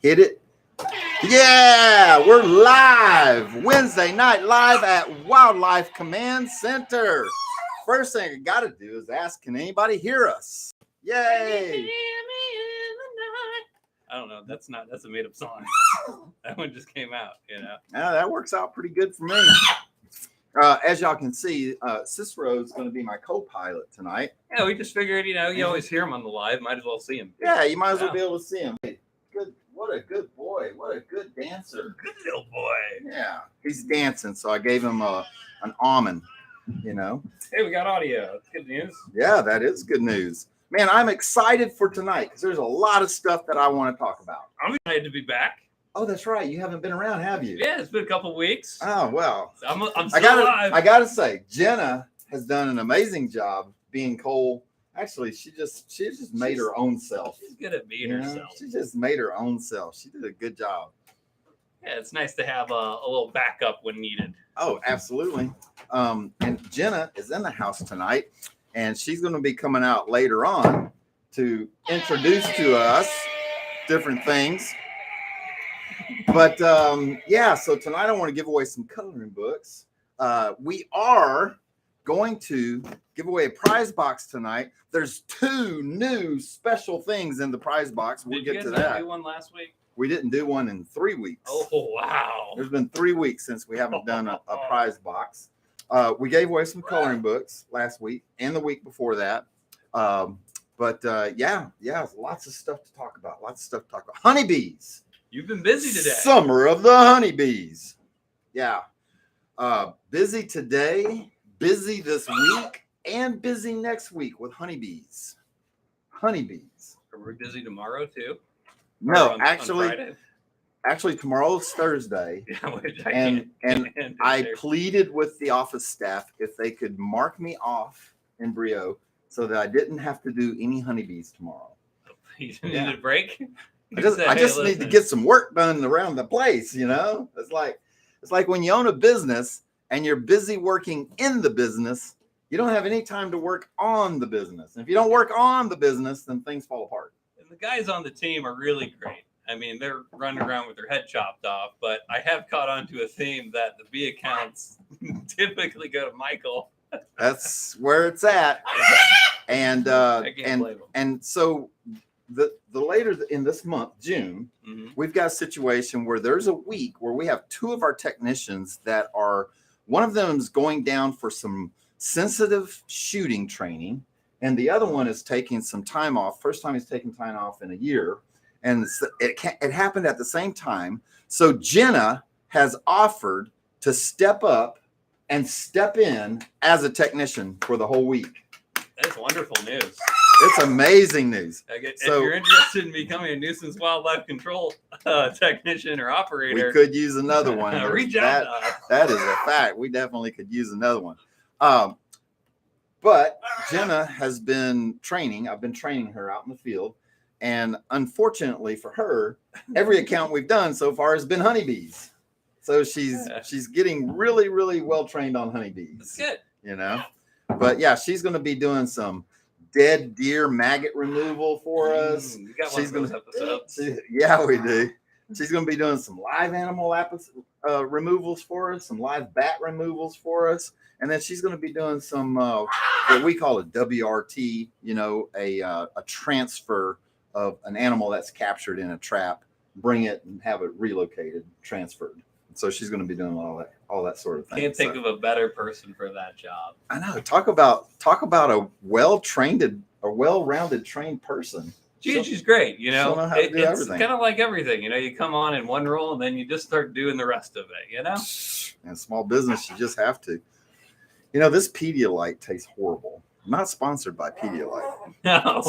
Hit it. Yeah, we're live. Wednesday night live at Wildlife Command Center. First thing I got to do is ask, can anybody hear us? Yay. I don't know. That's a made up song. That one just came out, Yeah, that works out pretty good for me. As y'all can see, Cicero is going to be my co-pilot tonight. Yeah, we just figured, you always hear him on the live. Might as well see him. Yeah, you might as well be able to see him. Good. What a good boy. What a good dancer. Good little boy. Yeah, he's dancing, so I gave him an almond, Hey, we got audio. That's good news. Yeah, that is good news. Man, I'm excited for tonight because there's a lot of stuff that I want to talk about. I'm excited to be back. Oh, that's right. You haven't been around, have you? Yeah, it's been a couple weeks. Oh, well. I'm still alive. I got to say, Jenna has done an amazing job being Cole. Actually, she just made her own self. She's good at being herself. She just made her own self. She did a good job. Yeah, it's nice to have a little backup when needed. Oh, absolutely. And Jenna is in the house tonight, and she's going to be coming out later on to introduce to us different things. But yeah, so tonight I want to give away some coloring books. We are going to give away a prize box tonight. There's 2 new special things in the prize box. We'll get to that. Did you guys do one last week? We didn't do one in 3 weeks. Oh, wow. There's been 3 weeks since we haven't done a prize box. We gave away some coloring books last week and the week before that. But yeah, lots of stuff to talk about. Honeybees. You've been busy today. Summer of the honeybees. Yeah. Busy today, busy this week, and busy next week with honeybees. Honeybees. Are we busy tomorrow too? No, actually tomorrow's Thursday. Yeah, and I pleaded with the office staff if they could mark me off in Brio so that I didn't have to do any honeybees tomorrow. You need a break? I just need to get some work done around the place, It's like when you own a business and you're busy working in the business, you don't have any time to work on the business. And if you don't work on the business, then things fall apart. And the guys on the team are really great. I mean, they're running around with their head chopped off, but I have caught on to a theme that the B accounts typically go to Michael. That's where it's at. And so the later in this month, June, we've got a situation where there's a week where we have 2 of our technicians that are, one of them is going down for some sensitive shooting training, and the other one is taking some time off. First time he's taking time off in a year, and it happened at the same time. So Jenna has offered to step up and step in as a technician for the whole week. That's wonderful news. It's amazing news. If you're interested in becoming a nuisance wildlife control technician or operator, we could use another one. Reach out. That is a fact. We definitely could use another one. But Jenna has been training. I've been training her out in the field. And unfortunately for her, every account we've done so far has been honeybees. So she's getting really, really well trained on honeybees. That's good. But yeah, she's going to be doing some dead deer maggot removal for us. You got one of those episodes. Yeah, we do. She's going to be doing some live animal removals for us, some live bat removals for us. And then she's going to be doing some what we call a WRT, a transfer of an animal that's captured in a trap, bring it and have it relocated, transferred. So she's going to be doing all that sort of thing. Can't think of a better person for that job. I know. Talk about a well-rounded trained person. She's great. She'll know how to do it's everything. Kind of like everything. You come on in one role and then you just start doing the rest of it. In small business, you just have to. This Pedialyte tastes horrible. I'm not sponsored by Pedialyte. No.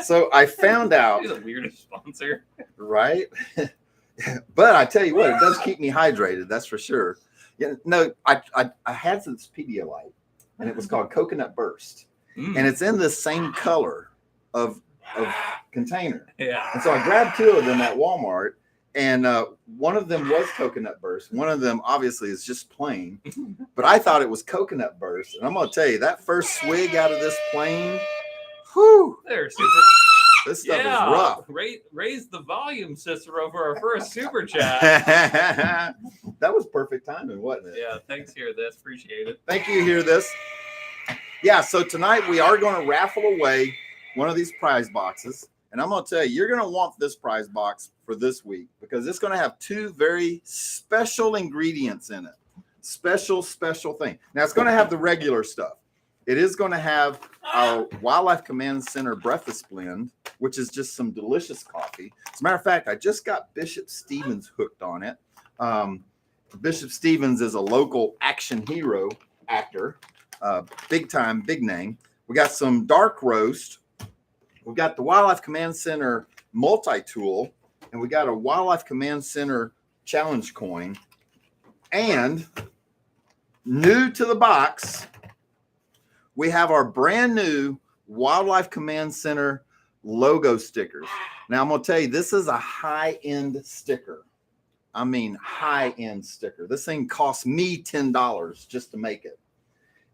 So I found out. She's the weirdest sponsor. Right? But I tell you what, it does keep me hydrated. That's for sure. Yeah. No, I had this Pedialyte, and it was called Coconut Burst, and it's in the same color of container. Yeah. And so I grabbed 2 of them at Walmart, and one of them was Coconut Burst. One of them obviously is just plain, but I thought it was Coconut Burst. And I'm going to tell you, that first swig out of this plain, whew. There's This stuff is rough. Raise the volume, Cicero, for our first super chat. That was perfect timing, wasn't it? Yeah, thanks, Hear This. Appreciate it. Thank you, Hear This. Yeah, so tonight we are going to raffle away one of these prize boxes. And I'm going to tell you, you're going to want this prize box for this week because it's going to have two very special ingredients in it. Special thing. Now, it's going to have the regular stuff. It is going to have our Wildlife Command Center Breakfast Blend, which is just some delicious coffee. As a matter of fact, I just got Bishop Stevens hooked on it. Bishop Stevens is a local action hero actor, big time, big name. We got some dark roast. We've got the Wildlife Command Center multi-tool, and we got a Wildlife Command Center challenge coin. And new to the box, we have our brand new Wildlife Command Center logo stickers. Now, I'm going to tell you, this is a high-end sticker. I mean, high-end sticker. This thing cost me $10 just to make it.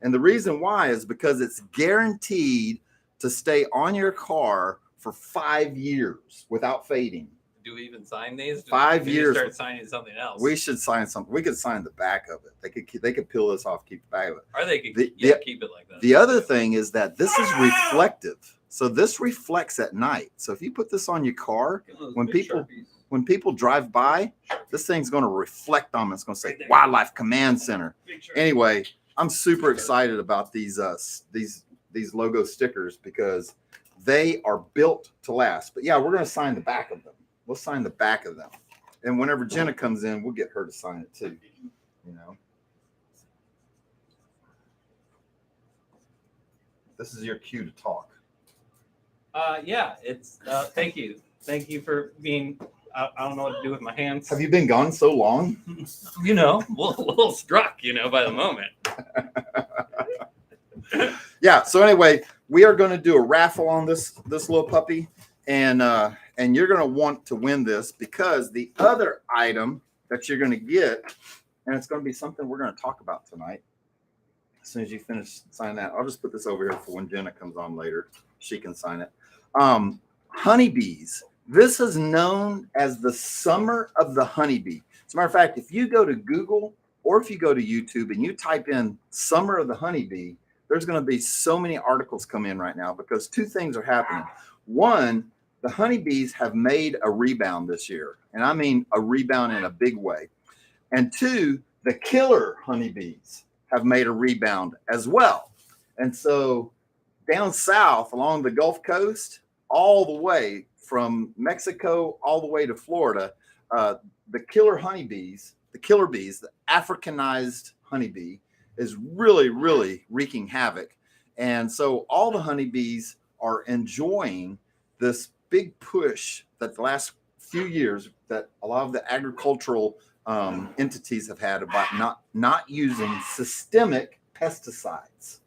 And the reason why is because it's guaranteed to stay on your car for 5 years without fading. Do we even sign these? 5 years. Start signing something else. We should sign something. We could sign the back of it. They could peel this off, keep the back of it. Or they could keep it like that. The other thing is that this is reflective. So this reflects at night. So if you put this on your car, when people drive by, this thing's going to reflect on them. It's going to say Wildlife Command Center. Anyway, I'm super excited about these logo stickers because they are built to last. But yeah, we're going to sign the back of them. We'll sign the back of them. And whenever Jenna comes in, we'll get her to sign it too. You know, this is your cue to talk. Yeah, it's thank you for being. I don't know what to do with my hands. Have you been gone so long? You know, a little struck, by the moment. Yeah. So anyway, we are going to do a raffle on this little puppy, and you're going to want to win this because the other item that you're going to get, and it's going to be something we're going to talk about tonight. As soon as you finish signing that, I'll just put this over here for when Jenna comes on later. She can sign it. Honeybees. This is known as the summer of the honeybee. As a matter of fact, if you go to Google or if you go to YouTube and you type in summer of the honeybee, there's going to be so many articles come in right now because two things are happening. One, the honeybees have made a rebound this year. And I mean a rebound in a big way. And two, the killer honeybees have made a rebound as well. And so down south along the Gulf Coast, all the way from Mexico all the way to Florida, the killer honeybees, the killer bees, the Africanized honeybee is really, really wreaking havoc. And so all the honeybees are enjoying this big push that the last few years that a lot of the agricultural entities have had about not using systemic pesticides.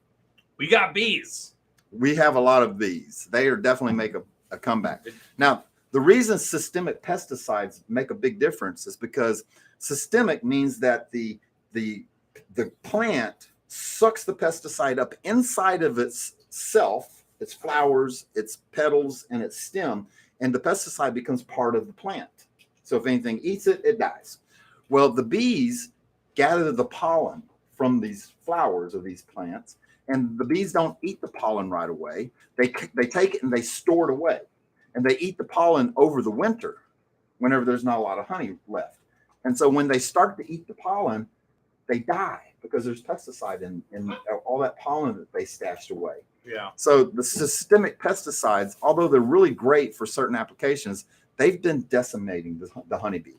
We got bees. We have a lot of bees. They are definitely make a comeback. Now, the reason systemic pesticides make a big difference is because systemic means that the plant sucks the pesticide up inside of itself, its flowers, its petals, and its stem, and the pesticide becomes part of the plant. So if anything eats it, it dies. Well, the bees gather the pollen from these flowers of these plants, and the bees don't eat the pollen right away. They take it and they store it away, and they eat the pollen over the winter whenever there's not a lot of honey left. And so when they start to eat the pollen, they die because there's pesticide in all that pollen that they stashed away. Yeah. So the systemic pesticides, although they're really great for certain applications, they've been decimating the honeybee.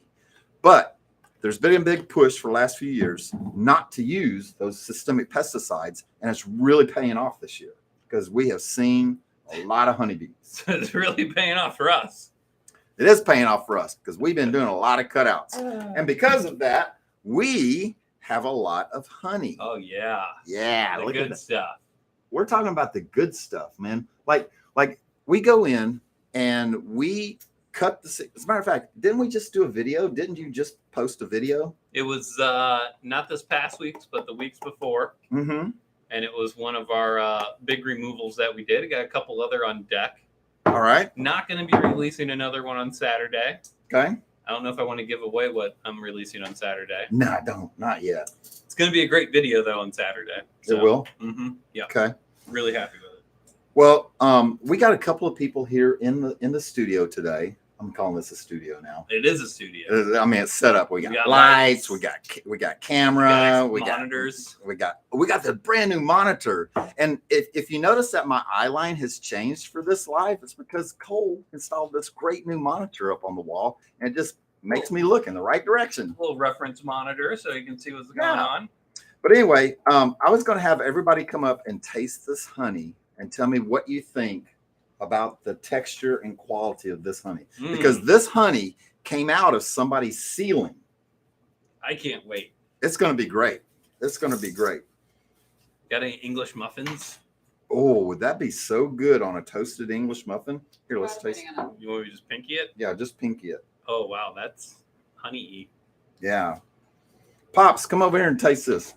But there's been a big push for the last few years not to use those systemic pesticides, and it's really paying off this year because we have seen a lot of honeybees. It's really paying off for us. It is paying off for us because we've been doing a lot of cutouts. And because of that, we have a lot of honey. Oh, yeah. Yeah. The good stuff. We're talking about the good stuff, man. Like we go in and we cut as a matter of fact, didn't we just do a video? Didn't you just post a video? It was not this past week's, but the weeks before. Mm-hmm. And it was one of our big removals that we did. I got a couple other on deck. All right. Not going to be releasing another one on Saturday. Okay. I don't know if I want to give away what I'm releasing on Saturday. No, I don't. Not yet. It's going to be a great video though on Saturday. So. It will. Yeah. Okay. Really happy with it. Well, we got a couple of people here in the studio today. I'm calling this a studio now. It is a studio. I mean, it's set up. We got lights. We got camera. We got monitors. We got the brand new monitor. And if you notice that my eye line has changed for this live, it's because Cole installed this great new monitor up on the wall, and it just makes me look in the right direction. A little reference monitor so you can see what's going on. But anyway, I was going to have everybody come up and taste this honey and tell me what you think about the texture and quality of this honey, because this honey came out of somebody's ceiling. I can't wait. It's going to be great. It's going to be great. Got any English muffins? Oh, would that be so good on a toasted English muffin? Here, let's taste it. You want me to just pinky it? Yeah, just pinky it. Oh, wow. That's honey-y. Yeah. Pops, come over here and taste this.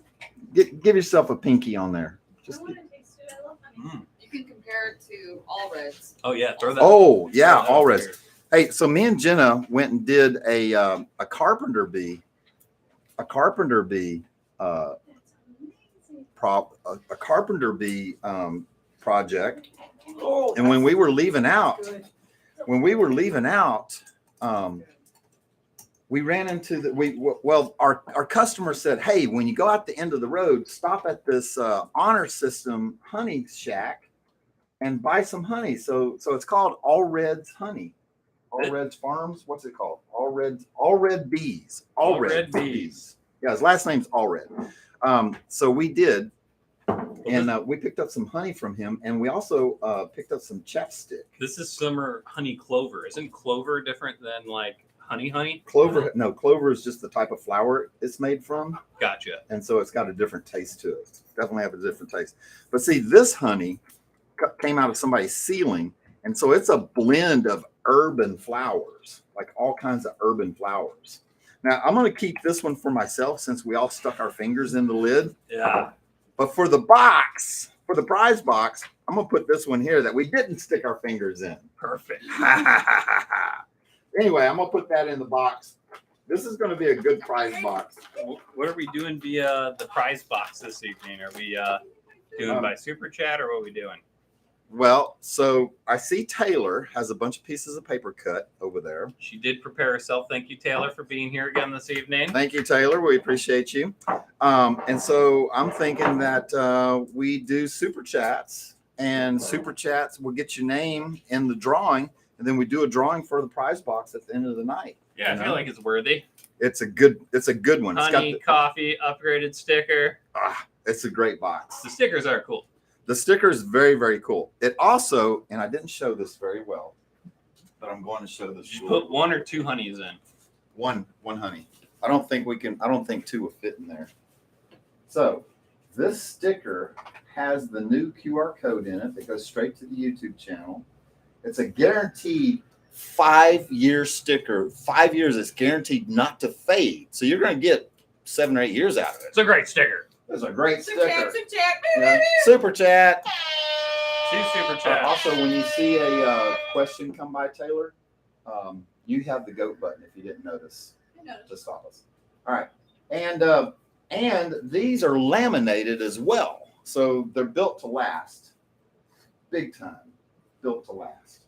Give yourself a pinky on there. I want to taste it. I love honey. You can compare it to all reds. Oh, yeah. Throw that. Oh, yeah. All reds. Hey, so me and Jenna went and did a carpenter bee. A carpenter bee project. And when we were leaving out, we ran into our customer said, hey, when you go out the end of the road, stop at this honor system honey shack and buy some honey. So it's called All Reds Honey. All Reds Farms. What's it called? All Red Bees. All Red Bees. Yeah, his last name's All Red. So we did, and we picked up some honey from him, and we also picked up some chapstick. This is summer honey clover. Isn't clover different than like honey? Clover, no, clover is just the type of flower it's made from. Gotcha. And so it's got a different taste to it. Definitely have a different taste. But see, this honey came out of somebody's ceiling, and so it's a blend of urban flowers, like all kinds of urban flowers. Now, I'm going to keep this one for myself since we all stuck our fingers in the lid. Yeah. But for the box, for the prize box, I'm going to put this one here that we didn't stick our fingers in. Perfect. Anyway, I'm going to put that in the box. This is going to be a good prize box. What are we doing via the prize box this evening? Are we doing by Super Chat or what are we doing? Well, so I see Taylor has a bunch of pieces of paper cut over there. She did prepare herself. Thank you, Taylor, for being here again this evening. Thank you, Taylor. We appreciate you. And so I'm thinking that we do Super Chats, and Super Chats will get your name in the drawing, and then we do a drawing for the prize box at the end of the night. Yeah, I feel like it's worthy. It's a good one. Honey, coffee, upgraded sticker. It's a great box. The stickers are cool. The sticker is very, very cool. It also, and I didn't show this very well, but I'm going to show this. You put one or two honeys in. One honey. I don't think two will fit in there. So this sticker has the new QR code in it that goes straight to the YouTube channel. It's a guaranteed 5-year sticker. 5 years. It's guaranteed not to fade. So you're going to get 7 or 8 years out of it. It's a great sticker. It's a great sticker. Super chat. Two Super Chat. Also, when you see a question come by, Taylor, you have the goat button if you didn't notice. To stop us. All right. And these are laminated as well. So they're built to last. Big time. Built to last.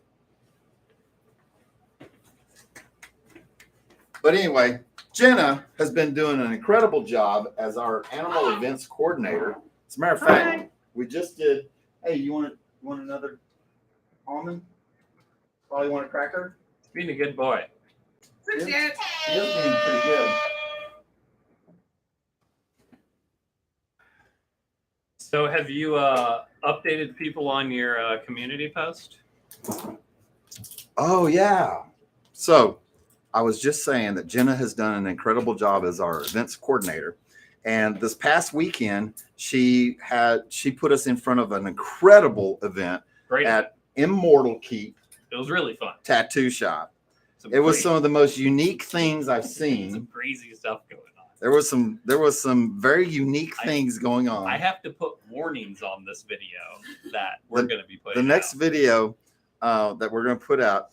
But anyway, Jenna has been doing an incredible job as our animal events coordinator. As a matter of fact, we just did. Hey, you want another almond? Probably want a cracker. Being a good boy. He is being pretty good. So, have you updated people on your community post? Oh yeah. So I was just saying that Jenna has done an incredible job as our events coordinator. And this past weekend, she put us in front of an incredible event at Immortal Keep. It was really fun. Tattoo shop. It was some of the most unique things I've seen. Some crazy stuff going on. There was some very unique things going on. I have to put warnings on this video that we're going to be putting. The next video that we're going to put out.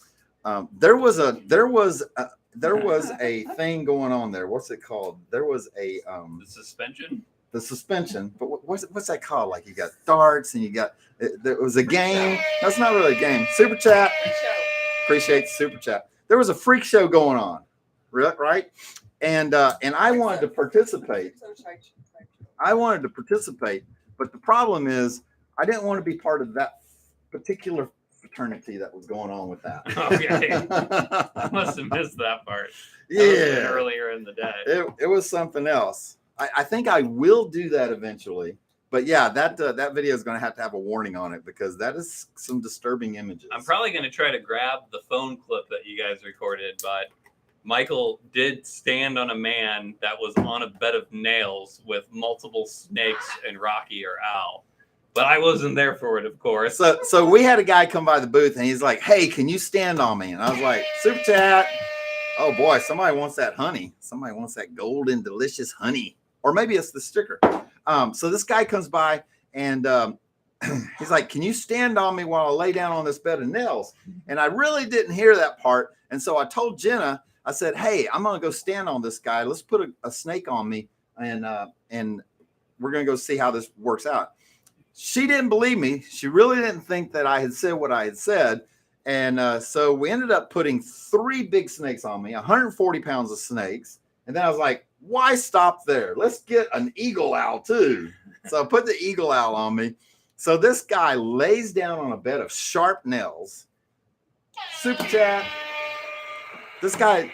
There was a thing going on there. What's it called? There was a The suspension. The suspension, but what's that called? Like you got darts and you got there was a game. That's not really a game. Super chat. Appreciate the super chat. There was a freak show going on, right? And I wanted to participate. I wanted to participate, but the problem is I didn't want to be part of that particular fraternity that was going on with that. Okay. I must have missed that part. Yeah. Earlier in the day. It was something else. I think I will do that eventually. But yeah, that video is going to have a warning on it because that is some disturbing images. I'm probably going to try to grab the phone clip that you guys recorded, but Michael did stand on a man that was on a bed of nails with multiple snakes and Rocky or Al. But I wasn't there for it, of course. So we had a guy come by the booth and he's like, "Hey, can you stand on me?" And I was like, "Super chat." Oh boy, somebody wants that honey. Somebody wants that golden, delicious honey. Or maybe it's the sticker. So this guy comes by and he's like, "Can you stand on me while I lay down on this bed of nails?" And I really didn't hear that part. And so I told Jenna, I said, "Hey, I'm going to go stand on this guy. Let's put a snake on me and we're going to go see how this works out." She didn't believe me. She really didn't think that I had said what I had said. And so we ended up putting 3 big snakes on me, 140 pounds of snakes. And then I was like, why stop there? Let's get an eagle owl too. So I put the eagle owl on me. So this guy lays down on a bed of sharp nails. Super chat. This guy.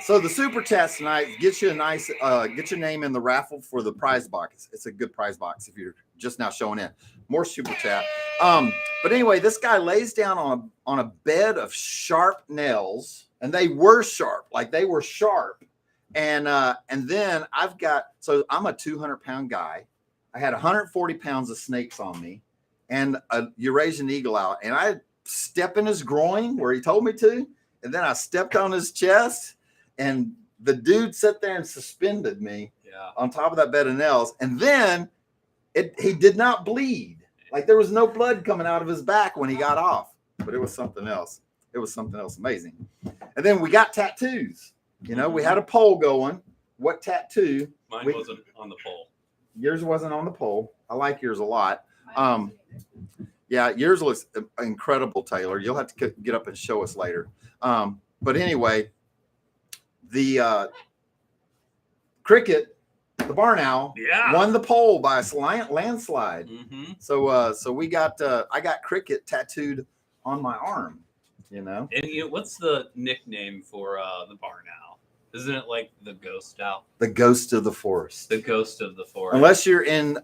So the super chats tonight gets you a nice, get your name in the raffle for the prize box. It's a good prize box if you're just now showing in. More super chat. But anyway, this guy lays down on a bed of sharp nails, and they were sharp, like they were sharp. And then so I'm a 200-pound guy. I had 140 pounds of snakes on me and a Eurasian eagle owl. And I stepped in his groin where he told me to. And then I stepped on his chest. And the dude sat there and suspended me on top of that bed of nails. And then he did not bleed. Like there was no blood coming out of his back when he got off. But it was something else. It was something else amazing. And then we got tattoos. You know, we had a poll going. What tattoo? Mine wasn't on the poll. Yours wasn't on the poll. I like yours a lot. Yeah, yours looks incredible, Taylor. You'll have to get up and show us later. But anyway, the cricket, the barn owl, won the poll by a landslide. Mm-hmm. So we got I got cricket tattooed on my arm. You know. And what's the nickname for the barn owl? Isn't it like the ghost owl? The ghost of the forest. The ghost of the forest. Unless you're in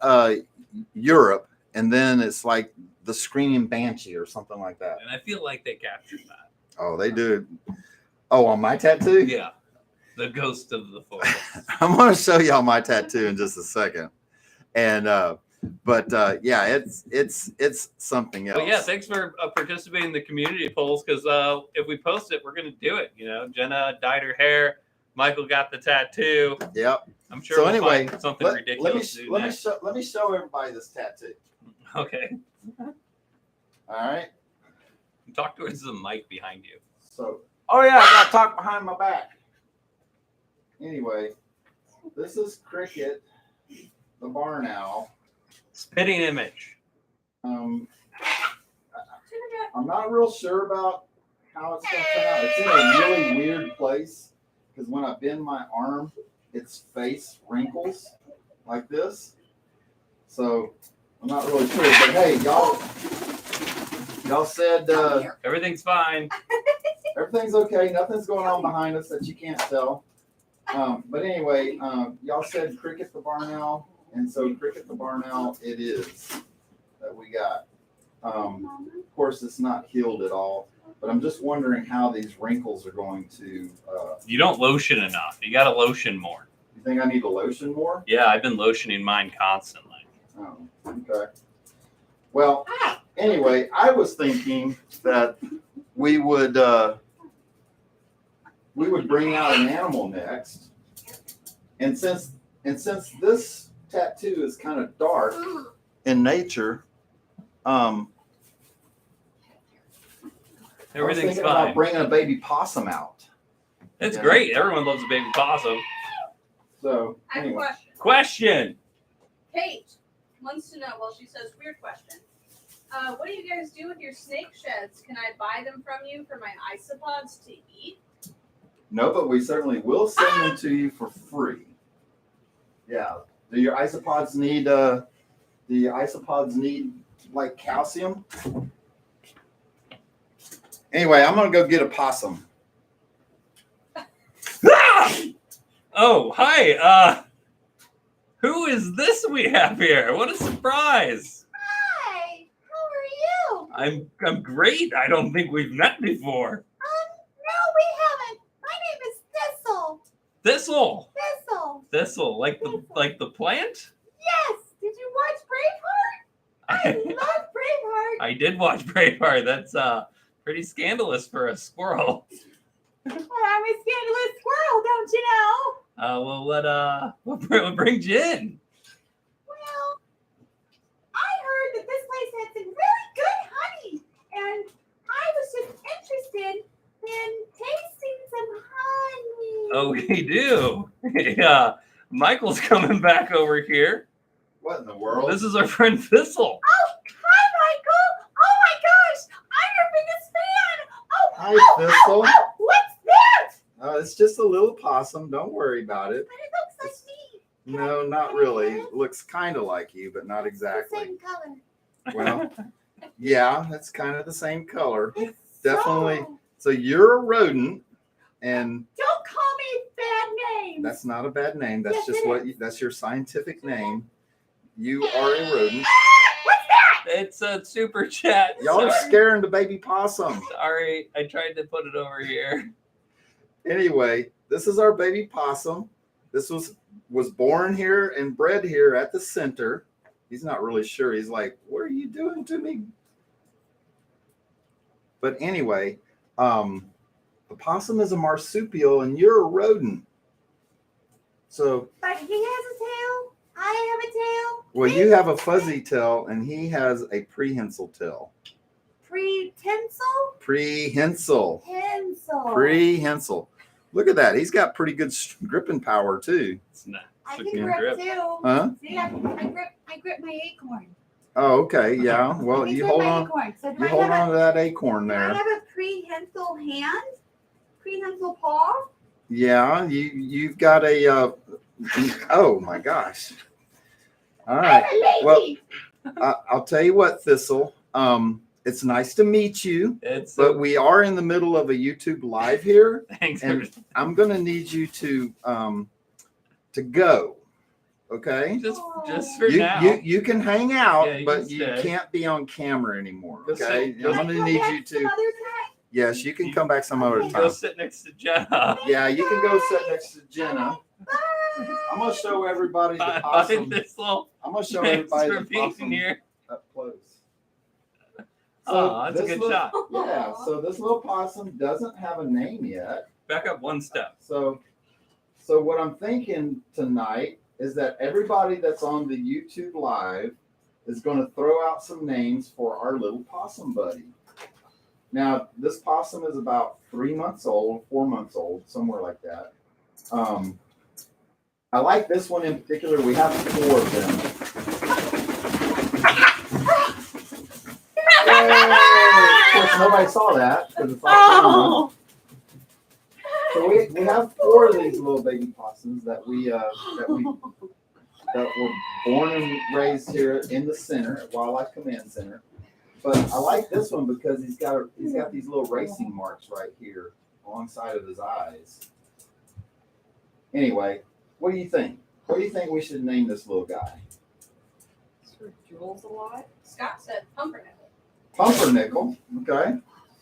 Europe, and then it's like the screaming banshee or something like that. And I feel like they captured that. Oh, they do. Oh, on my tattoo? Yeah. The ghost of the forest. I'm going to show y'all my tattoo in just a second. And but yeah, it's something else. Well, yeah, thanks for participating in the community polls because if we post it, we're going to do it. You know, Jenna dyed her hair. Michael got the tattoo. Yep. I'm sure. So we'll anyway, find something ridiculous. Let me show everybody this tattoo. Okay. All right. Talk towards the mic behind you. So, oh yeah, I got to talk behind my back. Anyway, this is Cricket, the barn owl. Spitting image. I'm not real sure about how it's going to turn out. It's in a really weird place because when I bend my arm, its face wrinkles like this. So I'm not really sure. But hey, y'all said everything's fine. Everything's okay. Nothing's going on behind us that you can't tell. But anyway, y'all said Cricket the barn owl. And so Cricket the barn owl it is that we got. Of course, it's not healed at all, but I'm just wondering how these wrinkles are going to. You don't lotion enough. You got to lotion more. You think I need to lotion more? Yeah, I've been lotioning mine constantly. Oh, okay. Well, anyway, I was thinking that we would bring out an animal next, and since this tattoo is kind of dark in nature, Everything's about fine. bringing a baby possum out. It's Yeah. great. Everyone loves a baby possum. So I have a anyway, question. Question. Kate wants to know, well, she says, weird question. What do you guys do with your snake sheds? Can I buy them from you for my isopods to eat? no, but we certainly will send them to you for free. Yeah. Do your isopods need like calcium? Anyway, I'm gonna go get a possum. Oh, hi. Who is this we have here? What a surprise. Hi, how are you? I'm great. I don't think we've met before. No, we haven't. My name is Thistle. Thistle. Thistle. Like the plant? Yes. Did you watch Braveheart? I love Braveheart. I did watch Braveheart. That's pretty scandalous for a squirrel. Well, I'm a scandalous squirrel, don't you know? What brings you in? Well, I heard that this place had some really good honey, and I was just interested in tasting some honey. Oh, we do. Yeah, Michael's coming back over here. What in the world? This is our friend Thistle. Oh, hi, Michael. Oh my gosh, I'm your biggest fan. Hi, Thistle. What's that? It's just a little possum. Don't worry about it. But it looks like me. No, not really. It looks kind of like you, but not The exactly. same color. Well, yeah, it's kind of the same color. It's Definitely. so- So you're a rodent, and Don't call me bad names. that's not a bad name. That's Yes, just it what that's your scientific name. You are a rodent. What's that? It's a super chat. Y'all are Sorry. scaring the baby possum. Sorry, I tried to put it over here. Anyway, this is our baby possum. This was born here and bred here at the center. He's not really sure. He's like, "What are you doing to me?" But anyway, the possum is a marsupial and you're a rodent. So, But he has a tail. I have a tail. well, you have a fuzzy tail and he has a prehensile tail. Pre-tinsel? Prehensile. Tinsel. Prehensile. Look at that. He's got pretty good gripping power too. It's not. I it's a can good grip grip. too. Huh? See, I grip my acorn. Oh, okay. Yeah. Well, Let me you grip hold my on. acorn. So do You I hold have on to that acorn Do I there. have a prehensile hand? Prehensile paw? Yeah. You've got a. Oh my gosh. All right. I'm a Well, lady. I'll tell you what, Thistle. It's nice to meet you, It's but we are in the middle of a YouTube live here, thanks and for I'm gonna need you to go. Okay. just for You, now. you can hang out, Yeah, you but can you stay. can't be on camera anymore. Go Okay. sit- go I'm Can I gonna come need back you some to. other time? Yes, you can come back some other Okay. Go time. sit next to Jenna. Yeah, you can go sit next to Jenna. Bye. I'm gonna show everybody the Bye, possum. Thistle. I'm gonna show Thanks everybody for the being possum here. up close. Oh, that's a this good little- shot. Yeah, so this little possum doesn't have a name yet. Back up one step. So what I'm thinking tonight is that everybody that's on the YouTube live is going to throw out some names for our little possum buddy. Now, this possum is about 3 months old, 4 months old, somewhere like that. I like this one in particular. We have 4 of them. Yay! Of course, nobody saw that because it's off camera. Oh. So we have 4 of these little baby possums that were born and raised here in the center at Wildlife Command Center. But I like this one because he's got these little racing marks right here alongside of his eyes. Anyway, what do you think? What do you think we should name this little guy? Sort of jewels a lot. Scott said pumpernickel. Pumpernickel. Okay.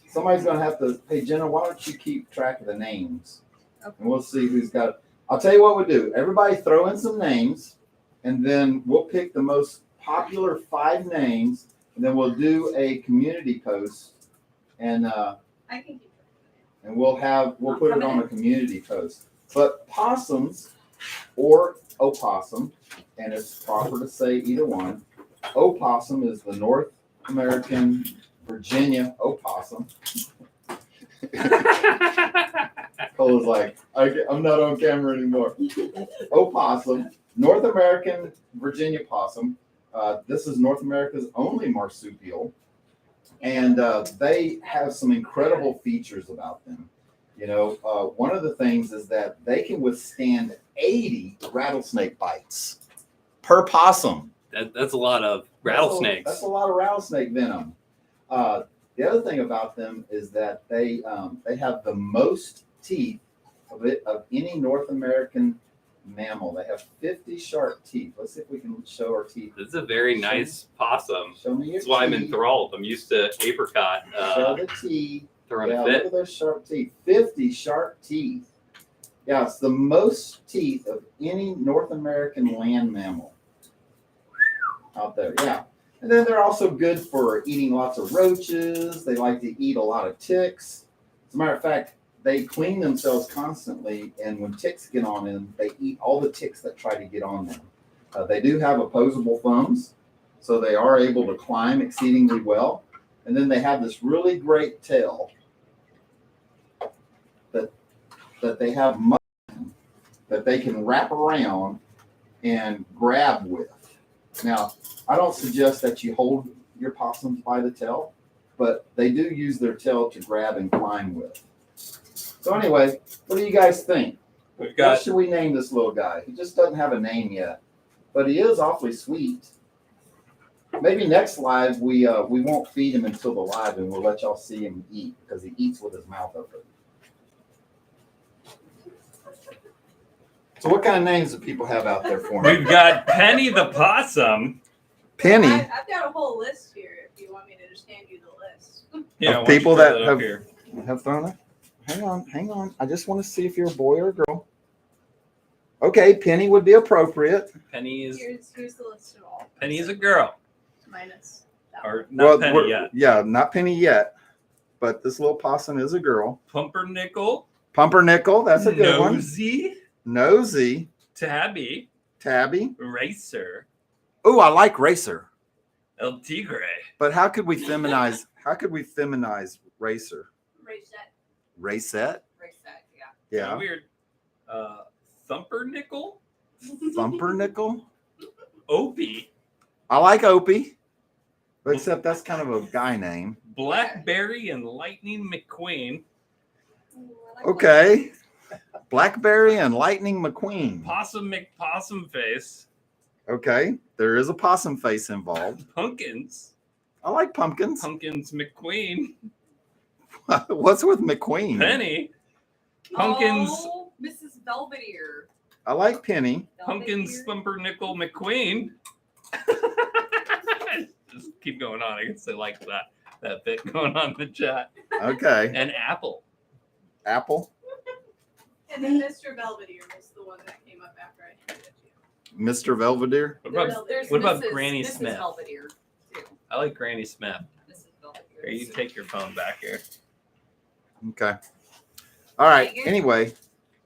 Somebody's gonna have to. Hey Jenna, why don't you keep track of the names? Okay. And we'll see who's got. I'll tell you what we'll do. Everybody throw in some names, and then we'll pick the most popular 5 names, and then we'll do a community post, and I can keep track. and we'll put it on a community post. But possums or opossum, and it's proper to say either one. Opossum is the North American Virginia opossum. Cola's like, I'm not on camera anymore. Opossum, North American Virginia possum. This is North America's only marsupial. And they have some incredible features about them. You know, one of the things is that they can withstand 80 rattlesnake bites per possum. That's a lot of rattlesnakes. That's a lot of rattlesnake venom. The other thing about them is that they have the most teeth of any North American mammal. They have 50 sharp teeth. Let's see if we can show our teeth. This is a very nice possum. Show me your That's why I'm teeth. enthralled. I'm used to apricot. Show the teeth. Throwing Yeah, a look fit. at those sharp teeth. 50 sharp teeth. Yeah, it's the most teeth of any North American land mammal out there. Yeah. And then they're also good for eating lots of roaches. They like to eat a lot of ticks. As a matter of fact, they clean themselves constantly, and when ticks get on them, they eat all the ticks that try to get on them. They do have opposable thumbs, so they are able to climb exceedingly well. And then they have this really great tail that they have that they can wrap around and grab with. Now, I don't suggest that you hold your possums by the tail, but they do use their tail to grab and climb with. So anyway, what do you guys think? We've What got should we name this little guy? He just doesn't have a name yet, but he is awfully sweet. Maybe next live we won't feed him until the live, and we'll let y'all see him eat because he eats with his mouth open. So what kind of names do people have out there for him? we've got Penny the possum. Penny. I've got a whole list here if you want me to just hand you the list. Yeah, Of why don't you people throw that up have- here? Have thrown it. Hang on. I just want to see if you're a boy or a girl. Okay, Penny would be appropriate. Penny is Here's the list of all. Penny is a girl, Minus that one. or not Penny we're- yet. Yeah, not Penny yet, but this little possum is a girl. Pumpernickel, Pumpernickel, that's a good one. Nosy, Nosy, Tabby, Tabby. Racer, Oh, I like Racer. El Tigre. But how could we feminize? Racer? Racette. Racette? Yeah. Weird. Thumpernickel, Thumpernickel. Opie, I like Opie, except that's kind of a guy name. Blackberry, and Lightning McQueen. Ooh, I like Okay. Blackberry and Lightning McQueen. Possum McPossum Face, Okay. There is a possum face involved. Pumpkins, I like pumpkins. Pumpkins McQueen, What's with McQueen? Penny, Pumpkins, Oh, Mrs. Belvedere. I like Penny. Pumpkins Thumpernickel McQueen. Just keep going on. I guess they like that bit going on in the chat. Okay. And Apple. Apple. And then Mr. Belvedere was the one that came up after I handed it to you. Mr. Belvedere. What about, There's what about Mrs. Granny Mrs. Smith? Belvedere, too. I like Granny Smith. Mrs. Belvedere. Here, you take your phone back here. Okay. All right. Dang it. Anyway.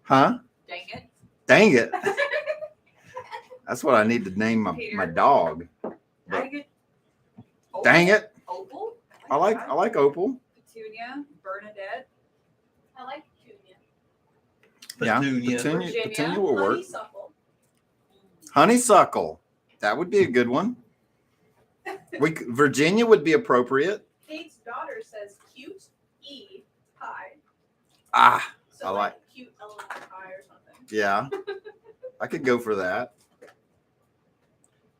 Huh? Dang it. Dang it. That's what I need to name my Peter. dog. Dang it. Opal? Dang it. Opal? I like that. Opal. Petunia. Bernadette. I like Petunia. Yeah. Petunia. Petunia Virginia. will work. Honeysuckle. Honeysuckle. That would be a good one. Virginia would be appropriate. Kate's daughter says cute E pie. Ah, So I like- cute element pie or something. yeah. I could go for that.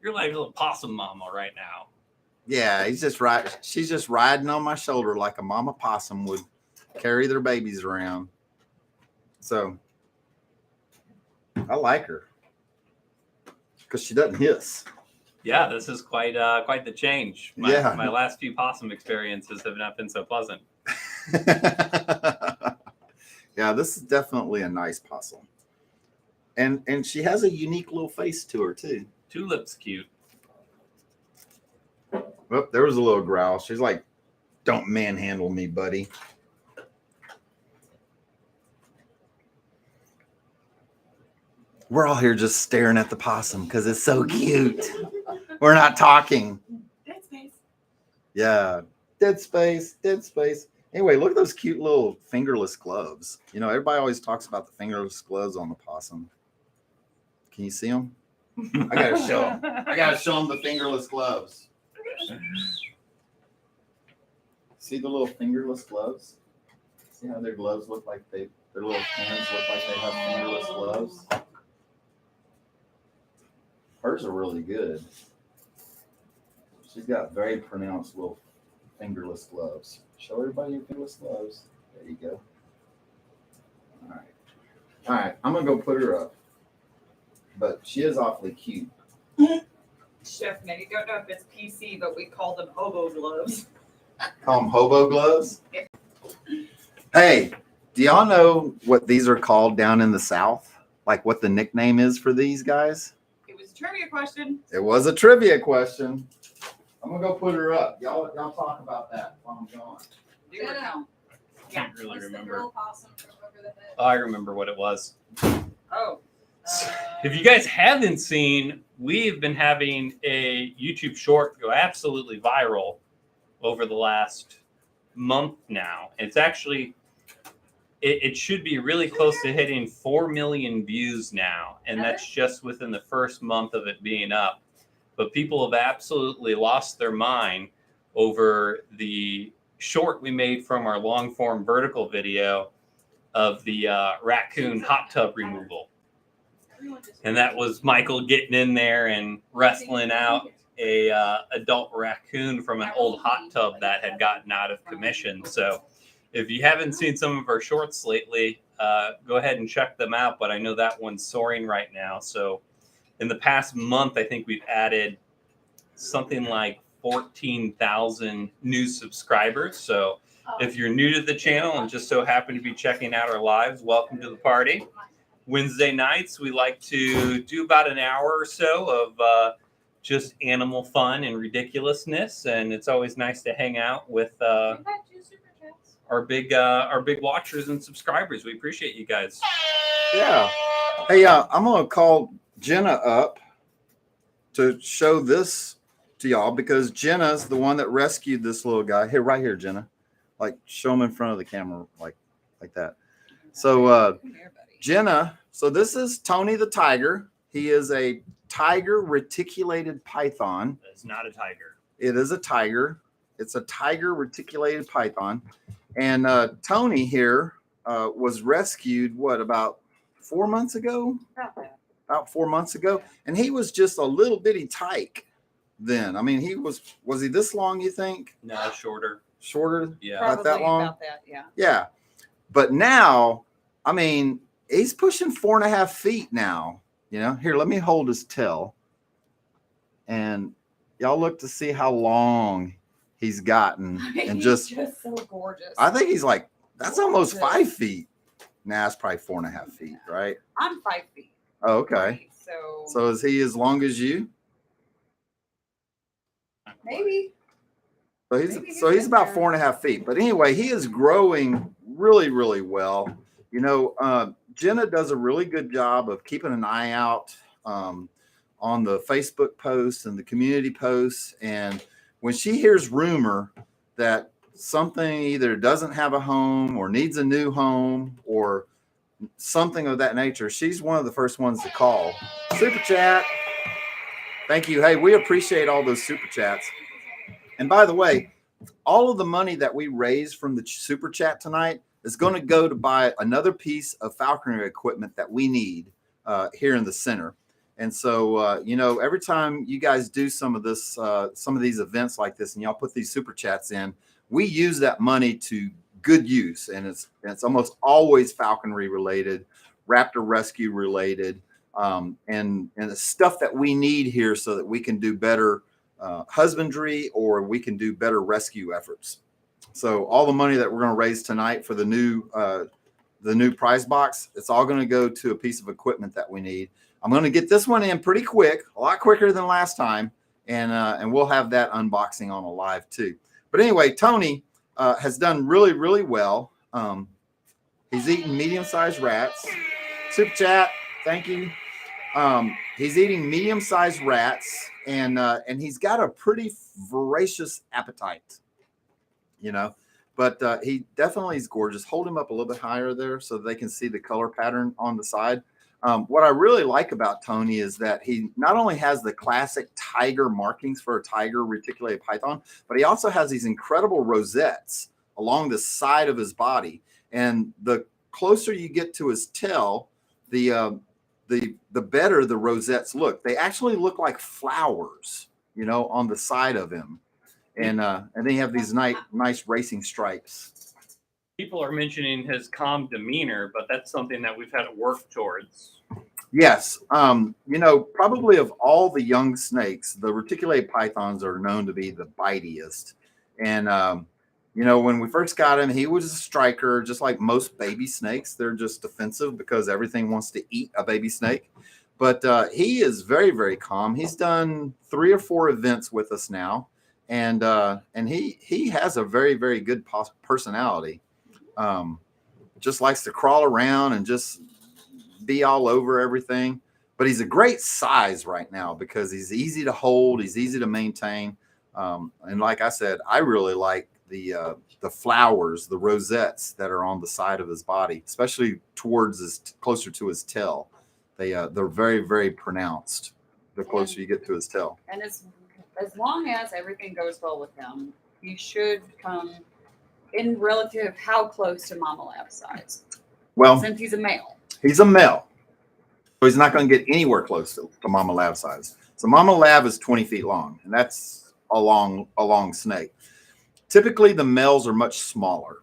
You're like a little possum mama right now. Yeah, she's just riding on my shoulder like a mama possum would carry their babies around. So I like her because she doesn't hiss. Yeah, this is quite the change. Yeah. My last few possum experiences have not been so pleasant. Yeah, this is definitely a nice possum. And she has a unique little face to her too. Tulip's cute. Oh, there was a little growl. She's like, "Don't manhandle me, buddy." We're all here just staring at the possum because it's so cute. We're not talking. Dead space. Yeah. Dead space. Anyway, look at those cute little fingerless gloves. You know, everybody always talks about the fingerless gloves on the possum. Can you see them? I gotta show them. I gotta show them the fingerless gloves. See the little fingerless gloves? See how their gloves look like their little hands look like they have fingerless gloves? Hers are really good. She's got very pronounced little fingerless gloves. Show everybody your fingerless gloves. There you go. All right. All right. I'm going to go put her up. But she is awfully cute. Chef, now you don't know if it's PC, but we call them hobo gloves. Call them hobo gloves? Hey, do y'all know what these are called down in the South? Like what the nickname is for these guys? It was a trivia question. It was a trivia question. I'm going to go put her up. Y'all talk about that while I'm gone. Do it now. I can't really What's the remember. girl possum from over the head? I remember what it was. Oh. If you guys haven't seen, we've been having a YouTube short go absolutely viral over the last month now. It's actually, it should be really close to hitting 4 million views now. And that's just within the first month of it being up. But people have absolutely lost their mind over the short we made from our long form vertical video of the raccoon hot tub removal. And that was Michael getting in there and wrestling out a adult raccoon from an old hot tub that had gotten out of commission. So if you haven't seen some of our shorts lately, go ahead and check them out. But I know that one's soaring right now. So in the past month, I think we've added something like 14,000 new subscribers. So if you're new to the channel and just so happen to be checking out our lives, welcome to the party. Wednesday nights, we like to do about an hour or so of just animal fun and ridiculousness, and it's always nice to hang out with our big watchers and subscribers. We appreciate you guys. Yeah. Hey, I'm gonna call Jenna up to show this to y'all because Jenna's the one that rescued this little guy. Here, right here, Jenna. Like, show him in front of the camera, like that. So, Jenna. So this is Tony the tiger. He is a tiger reticulated python. It's not a tiger. It is a tiger. It's a tiger reticulated python. And Tony here was rescued, about 4 months ago? About 4 months ago. And he was just a little bitty tyke then. I mean, he was he this long, you think? No, shorter. Shorter? Yeah. About that long? About that, yeah. Yeah. But now, I mean, he's pushing 4.5 feet now. You know, here, let me hold his tail. And y'all look to see how long he's gotten. And He's just so gorgeous. I think he's like, that's almost 5 feet. Nah, it's probably 4.5 feet, right? I'm 5 feet. Oh, okay. So is he as long as you? Maybe. So he's about 4.5 feet. But anyway, he is growing really, really well. You know, Jenna does a really good job of keeping an eye out on the Facebook posts and the community posts. And when she hears rumor that something either doesn't have a home or needs a new home or something of that nature, she's one of the first ones to call. Super chat. Thank you. Hey, we appreciate all those super chats. And by the way, all of the money that we raise from the super chat tonight is going to go to buy another piece of falconry equipment that we need here in the center. And so, you know, every time you guys do some of these events like this and y'all put these super chats in, we use that money to good use. And it's almost always falconry related, Raptor Rescue related, and the stuff that we need here so that we can do better husbandry or we can do better rescue efforts. So all the money that we're going to raise tonight for the new prize box, it's all going to go to a piece of equipment that we need. I'm going to get this one in pretty quick, a lot quicker than last time, and we'll have that unboxing on a live too. But anyway, Tony has done really, really well. He's eating medium-sized rats. Super chat, thank you. He's eating medium-sized rats, and he's got a pretty voracious appetite. You know, but he definitely is gorgeous. Hold him up a little bit higher there so they can see the color pattern on the side. What I really like about Tony is that he not only has the classic tiger markings for a tiger reticulated python, but he also has these incredible rosettes along the side of his body. And the closer you get to his tail, the better the rosettes look. They actually look like flowers, you know, on the side of him. And then you have these nice racing stripes. People are mentioning his calm demeanor, but that's something that we've had to work towards. Yes. You know, probably of all the young snakes, the reticulated pythons are known to be the bitiest. And, you know, when we first got him, he was a striker, just like most baby snakes. They're just defensive because everything wants to eat a baby snake. But he is very, very calm. He's done 3 or 4 events with us now. And he has a very, very good personality. Just likes to crawl around and just be all over everything. But he's a great size right now because he's easy to hold. He's easy to maintain. And like I said, I really like the flowers, the rosettes that are on the side of his body, especially towards closer to his tail. They're very, very pronounced the closer you get to his tail. And as long as everything goes well with him, he should come in relative how close to Mama Lab size. Well, since he's a male. He's a male. So he's not going to get anywhere close to Mama Lab size. So Mama Lab is 20 feet long, and that's a long snake. Typically, the males are much smaller.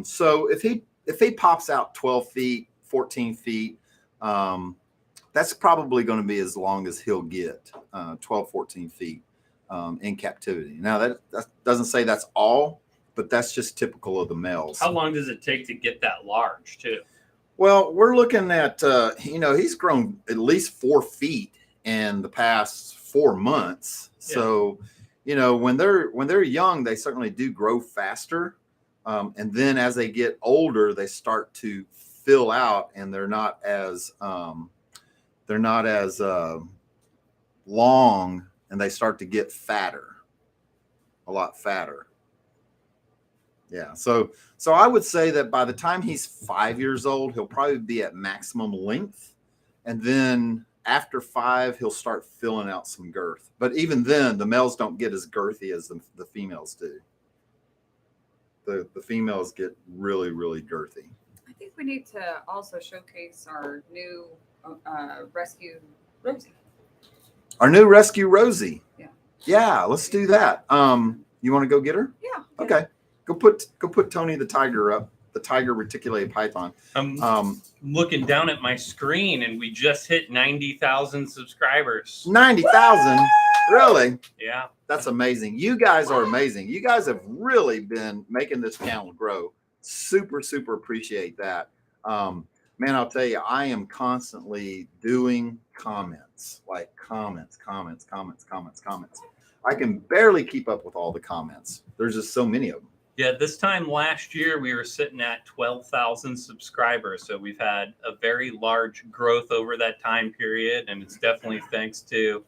So if he pops out 12 feet, 14 feet, that's probably going to be as long as he'll get, 12, 14 feet in captivity. Now, that doesn't say that's all, but that's just typical of the males. How long does it take to get that large, too? Well, we're looking at, you know, he's grown at least 4 feet in the past 4 months. Yeah. So, you know, when they're young, they certainly do grow faster. And then as they get older, they start to fill out and they're not as long, and they start to get fatter, a lot fatter. Yeah. So I would say that by the time he's 5 years old, he'll probably be at maximum length. And then after 5, he'll start filling out some girth. But even then, the males don't get as girthy as the females do. The females get really, really girthy. I think we need to also showcase our new rescue Rosie. Our new rescue Rosie. Yeah. Yeah, let's do that. You want to go get her? Yeah. Okay. Go put Tony the tiger up, the tiger reticulated python. I'm looking down at my screen and we just hit 90,000 subscribers. 90,000? Really? Yeah. That's amazing. You guys are amazing. You guys have really been making this channel grow. Super, super appreciate that. Man, I'll tell you, I am constantly doing comments, like comments. I can barely keep up with all the comments. There's just so many of them. Yeah, this time last year, we were sitting at 12,000 subscribers. So we've had a very large growth over that time period. And it's definitely thanks to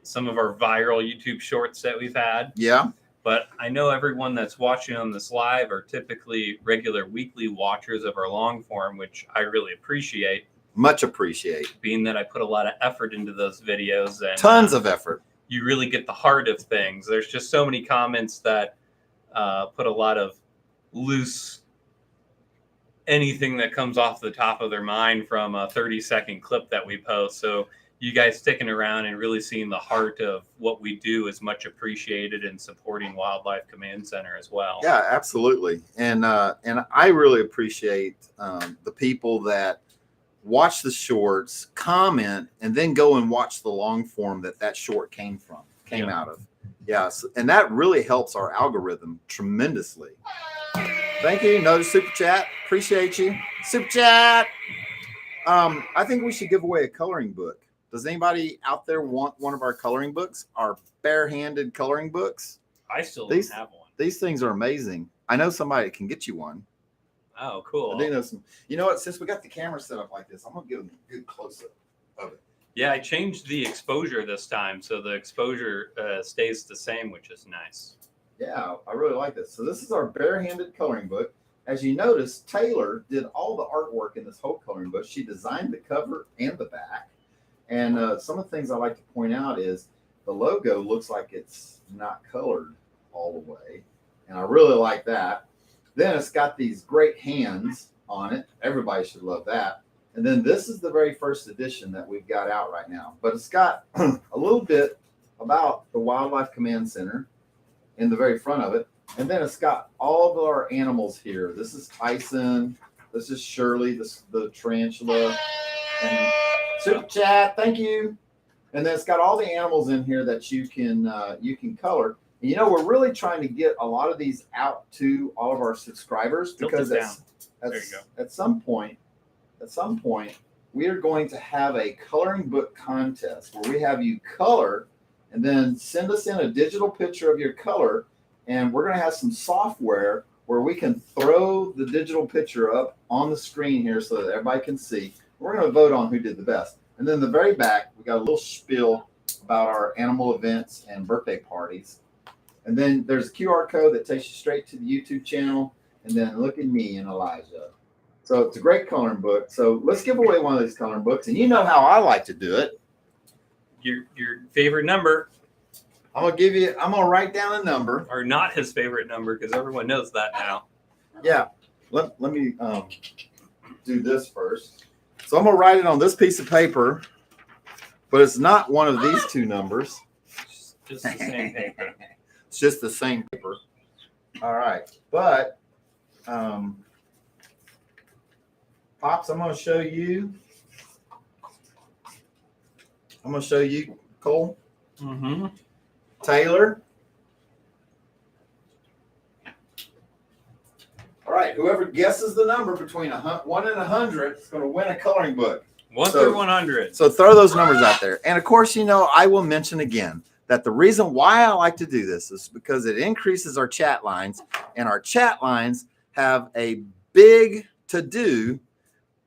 some of our viral YouTube shorts that we've had. Yeah. But I know everyone that's watching on this live are typically regular weekly watchers of our long form, which I really appreciate. Much appreciate. Being that I put a lot of effort into those videos. And tons of effort. You really get the heart of things. There's just so many comments that put a lot of loose anything that comes off the top of their mind from a 30-second clip that we post. So you guys sticking around and really seeing the heart of what we do is much appreciated in supporting Wildlife Command Center as well. Yeah, absolutely. And I really appreciate the people that watch the shorts, comment, and then go and watch the long form that short came out of. Yes, and that really helps our algorithm tremendously. Thank you. Another super chat. Appreciate you. Super chat. I think we should give away a coloring book. Does anybody out there want one of our coloring books? Our barehanded coloring books? I still don't have one. These things are amazing. I know somebody can get you one. Oh, cool. I do know some. You know what? Since we got the camera set up like this, I'm gonna give them a good close up of it. Yeah, I changed the exposure this time, so the exposure stays the same, which is nice. Yeah, I really like this. So this is our barehanded coloring book. As you notice, Taylor did all the artwork in this whole coloring book. She designed the cover and the back. And some of the things I like to point out is the logo looks like it's not colored all the way. And I really like that. Then it's got these great hands on it. Everybody should love that. And then this is the very first edition that we've got out right now. But it's got a little bit about the Wildlife Command Center in the very front of it. And then it's got all of our animals here. This is Tyson. This is Shirley, the tarantula. And Super Chat, thank you. And then it's got all the animals in here that you can color. And you know, we're really trying to get a lot of these out to all of our subscribers because at some point, we are going to have a coloring book contest where we have you color and then send us in a digital picture of your color. And we're going to have some software where we can throw the digital picture up on the screen here so that everybody can see. We're going to vote on who did the best. And then the very back, we got a little spiel about our animal events and birthday parties. And then there's a QR code that takes you straight to the YouTube channel. And then look at me and Elijah. So it's a great coloring book. So let's give away one of these coloring books. And you know how I like to do it. Your favorite number. I'm gonna write down a number. Or not his favorite number, because everyone knows that now. Yeah. Let me do this first. So I'm gonna write it on this piece of paper, but it's not one of these two numbers. Just the same paper. It's just the same paper. All right. But Pops, I'm gonna show you. Cole. Mm-hmm. Taylor. All right, whoever guesses the number between 1 and 100 is going to win a coloring book. 1 through 100. So throw those numbers out there. And of course, you know, I will mention again that the reason why I like to do this is because it increases our chat lines, and our chat lines have a big to do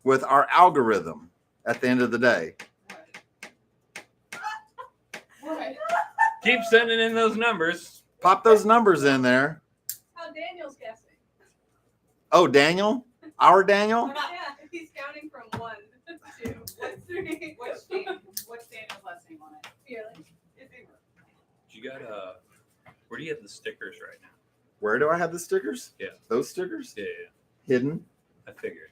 with our algorithm at the end of the day. Keep sending in those numbers. Pop those numbers in there. How Daniel's guessing. Oh, Daniel? Our Daniel? Yeah, he's counting from 1 to 3. What's Daniel's last name on it? Fearless. You got where do you have the stickers right now? Where do I have the stickers? Yeah. Those stickers? Yeah. Hidden? I figured.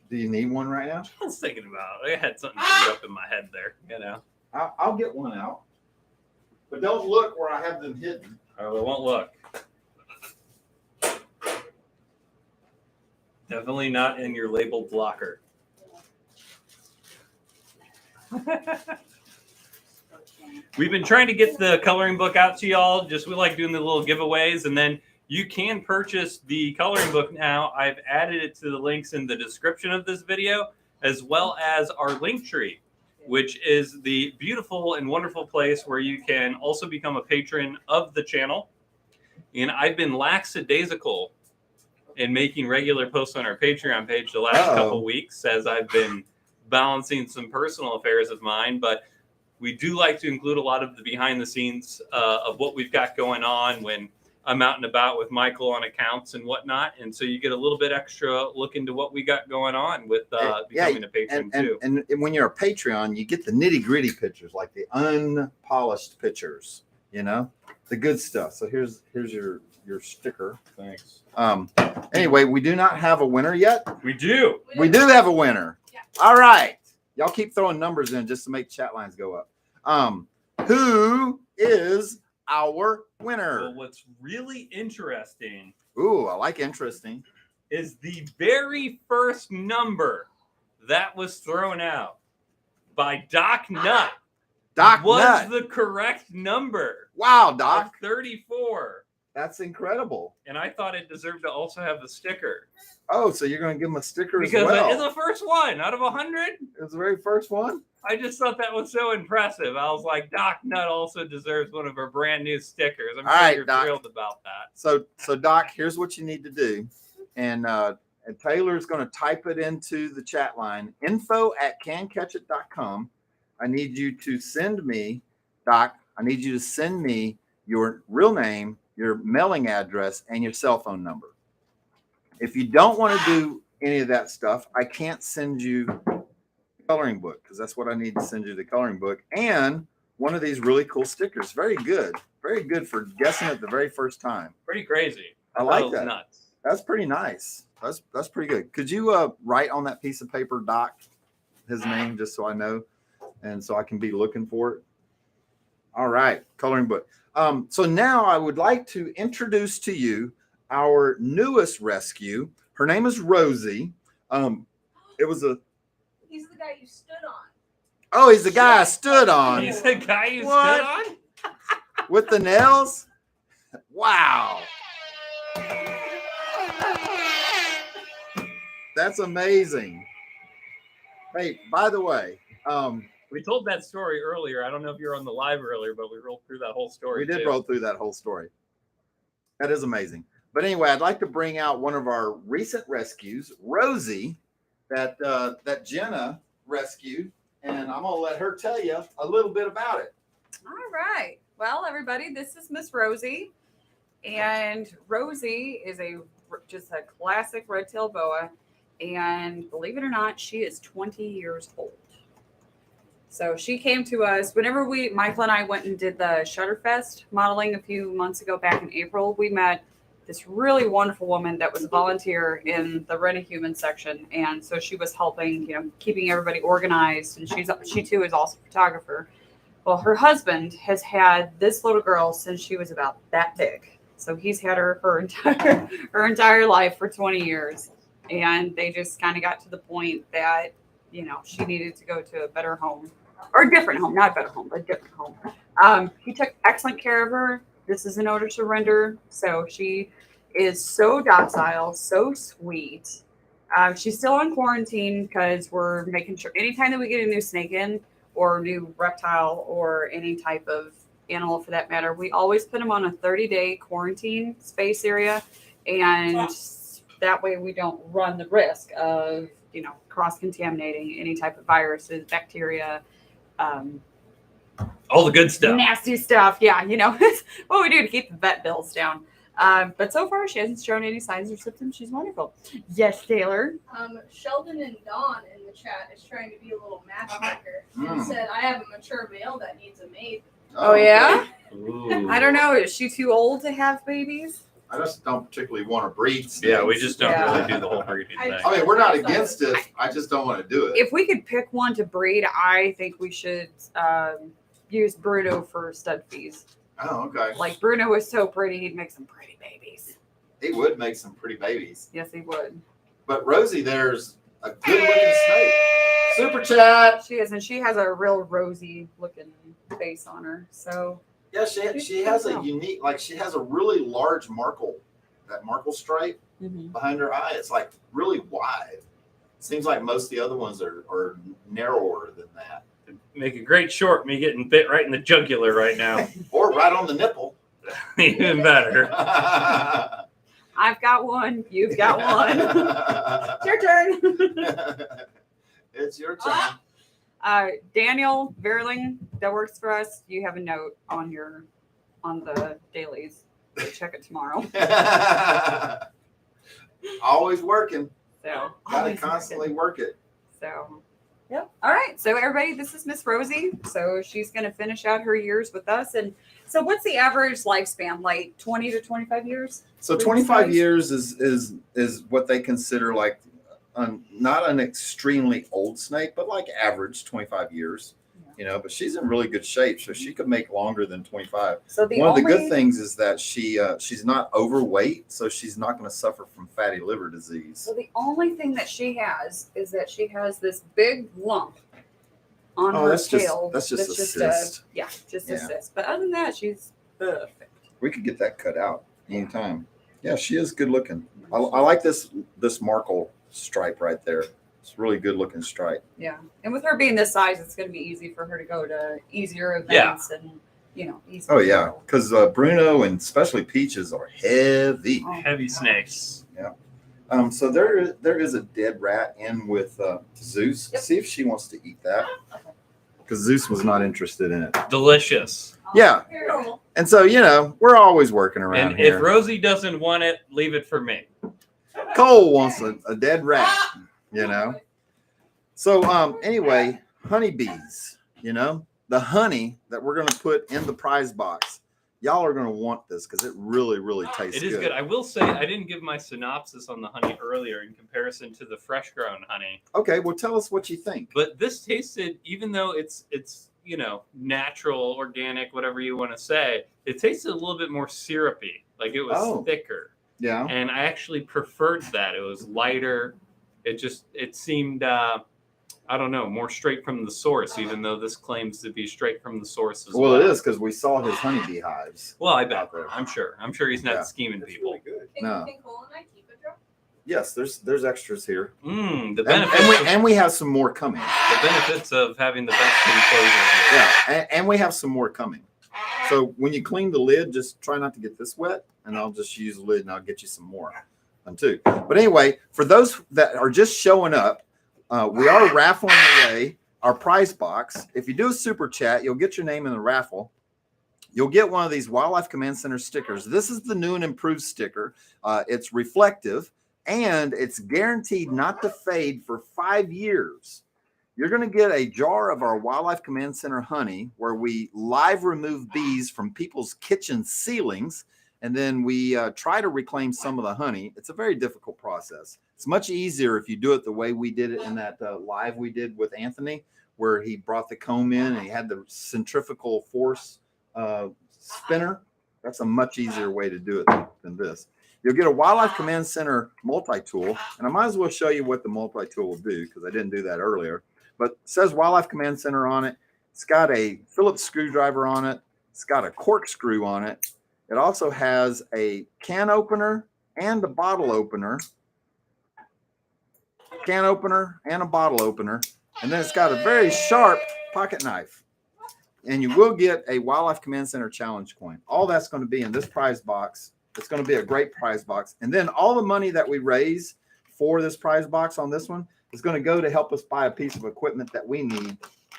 Do you need one right now? I was thinking about it. I had something up in my head there, you know. I'll get one out. But don't look where I have them hidden. Oh, it won't look. Definitely not in your labeled blocker. We've been trying to get the coloring book out to y'all. We like doing the little giveaways, and then you can purchase the coloring book now. I've added it to the links in the description of this video, as well as our link tree, which is the beautiful and wonderful place where you can also become a patron of the channel. And I've been lackadaisical in making regular posts on our Patreon page the last couple weeks as I've been balancing some personal affairs of mine. But we do like to include a lot of the behind the scenes of what we've got going on when I'm out and about with Michael on accounts and whatnot. And so you get a little bit extra look into what we got going on with becoming a patron too. And when you're a Patreon, you get the nitty gritty pictures, like the unpolished pictures, you know, the good stuff. So here's your sticker. Thanks. Anyway, we do not have a winner yet. We do. We do have a winner. Yeah. All right. Y'all keep throwing numbers in just to make chat lines go up. Who is our winner? Well, what's really interesting Ooh, I like interesting. is the very first number that was thrown out by Doc Nutt. Doc was Nutt. the correct number. Wow, Of Doc. 34. That's incredible. And I thought it deserved to also have the sticker. Oh, so you're going to give him a sticker Because as well. it's the first one out of 100. It was the very first one? I just thought that was so impressive. I was like, Doc Nutt also deserves one of our brand new stickers. I'm All sure right, you're Doc. thrilled about that. So Doc, here's what you need to do. And Taylor's going to type it into the chat line, info@cancatchit.com. I need you to send me, Doc, I need you to send me your real name your mailing address, and your cell phone number. If you don't want to do any of that stuff, I can't send you the coloring book because that's what I need to send you, the coloring book and one of these really cool stickers. Very good for guessing it the very first time. Pretty crazy. I like that. Nuts. That's pretty nice. That's pretty good. Could you write on that piece of paper, Doc, his name, just so I know, and so I can be looking for it? All right, coloring book. So now I would like to introduce to you our newest rescue. Her name is Rosie. It was a. He's the guy you stood on. Oh, he's the guy I stood on. He's the guy you What? stood on? With the nails. Wow. That's amazing. Hey, by the way, We told that story earlier. I don't know if you were on the live earlier, but we rolled through that whole story. we did too. roll through that whole story. That is amazing. But anyway, I'd like to bring out one of our recent rescues, Rosie, that Jenna rescued, and I'm gonna let her tell you a little bit about it. All right. Well, everybody, this is Miss Rosie, and Rosie is just a classic red-tailed boa, and believe it or not, she is 20 years old. So she came to us whenever Michael and I went and did the Shutterfest modeling a few months ago back in April. We met this really wonderful woman that was a volunteer in the Rent a Human section. And so she was helping, keeping everybody organized. And she too is also a photographer. Well, her husband has had this little girl since she was about that big. So he's had her entire life for 20 years. And they just kind of got to the point that, she needed to go to a better home, or a different home, not a better home, but a different home. He took excellent care of her. This is an odor surrender. So she is so docile, so sweet. She's still on quarantine because we're making sure anytime that we get a new snake in or a new reptile or any type of animal for that matter, we always put them on a 30-day quarantine space area. And that way we don't run the risk of, cross-contaminating any type of viruses, bacteria, all the good stuff. nasty stuff. Yeah, it's what we do to keep the vet bills down. But so far, she hasn't shown any signs or symptoms. She's wonderful. Yes, Taylor. Sheldon and Dawn in the chat is trying to be a little matchmaker and said, I have a mature male that needs a mate. Oh, yeah? Ooh. I don't know. Is she too old to have babies? I just don't particularly want to breed snakes. Yeah, we just don't Yeah. really do the whole breeding thing. I mean, we're not against it. I just don't want to do it. If we could pick one to breed, I think we should use Bruno for stud fees. Oh, okay. Like, Bruno is so pretty, he'd make some pretty babies. He would make some pretty babies. Yes, he would. But Rosie, there's a good-looking snake. Super chat. She is, and she has a real rosy-looking face on her. So, Yeah, she has a unique, she has a really large markle, that markle stripe behind her eye. It's like really wide. Seems like most of the other ones are narrower than that. Make a great short, me getting bit right in the jugular right now. Or right on the nipple. Even better. I've got one. You've got one. It's your turn. It's your turn. Daniel Verling, that works for us. You have a note on the dailies. So check it tomorrow. Always working. So Gotta always constantly work it. So, yep. All right. So everybody, this is Miss Rosie. So she's going to finish out her years with us. And so what's the average lifespan? Like 20 to 25 years? So 25 years is what they consider not an extremely old snake, but like average 25 years. But she's in really good shape, so she could make longer than 25. So one of the good things is that she's not overweight, so she's not going to suffer from fatty liver disease. So the only thing that she has is that she has this big lump on her tail. That's just a cyst. A cyst. But other than that, she's perfect. We could get that cut out anytime. Yeah, she is good looking. I like this Markle stripe right there. It's a really good looking stripe. Yeah. And with her being this size, it's going to be easy for her to go to easier events and, easy. Oh, yeah. Because Bruno and especially Peaches are heavy. Oh, Heavy snakes. Yeah. So there is a dead rat in with Zeus. Yep. See if she wants to eat that. because Zeus was not interested in it. Delicious. Yeah. Normal. And so, we're always working around And here. if Rosie doesn't want it, leave it for me. Cole wants a dead rat, So anyway, honeybees, the honey that we're going to put in the prize box. Y'all are going to want this because it really, really tastes It is good. I will say I didn't give my synopsis on the honey earlier in comparison to the fresh grown honey. Okay, well, tell us what you think. But this tasted, even though it's natural, organic, whatever you want to say, it tasted a little bit more syrupy. Like it was thicker. Yeah. And I actually preferred that. It was lighter. It seemed I don't know, more straight from the source, even though this claims to be straight from the source as well. Well, it is because we saw his honeybee hives. Well, I bet. I'm sure he's not scheming It's people. really good. Can Cole and I keep a drum? Yes, there's extras here. The benefits. And we have some more coming. The benefits of having the best enclosure here. Yeah, and we have some more coming. So when you clean the lid, just try not to get this wet, and I'll just use the lid and I'll get you some more too. But anyway, for those that are just showing up, we are raffling away our prize box. If you do a super chat, you'll get your name in the raffle. You'll get one of these Wildlife Command Center stickers. This is the new and improved sticker. It's reflective, and it's guaranteed not to fade for 5 years. You're going to get a jar of our Wildlife Command Center honey where we live remove bees from people's kitchen ceilings, and then we try to reclaim some of the honey. It's a very difficult process. It's much easier if you do it the way we did it in that live we did with Anthony, where he brought the comb in and he had the centrifugal force spinner. That's a much easier way to do it than this. You'll get a Wildlife Command Center multi-tool, and I might as well show you what the multi-tool will do because I didn't do that earlier. But it says Wildlife Command Center on it. It's got a Phillips screwdriver on it. It's got a corkscrew on it. It also has a can opener and a bottle opener. Can opener and a bottle opener. And then it's got a very sharp pocket knife. And you will get a Wildlife Command Center challenge coin. All that's going to be in this prize box. It's going to be a great prize box. And then all the money that we raise for this prize box on this one is going to go to help us buy a piece of equipment that we need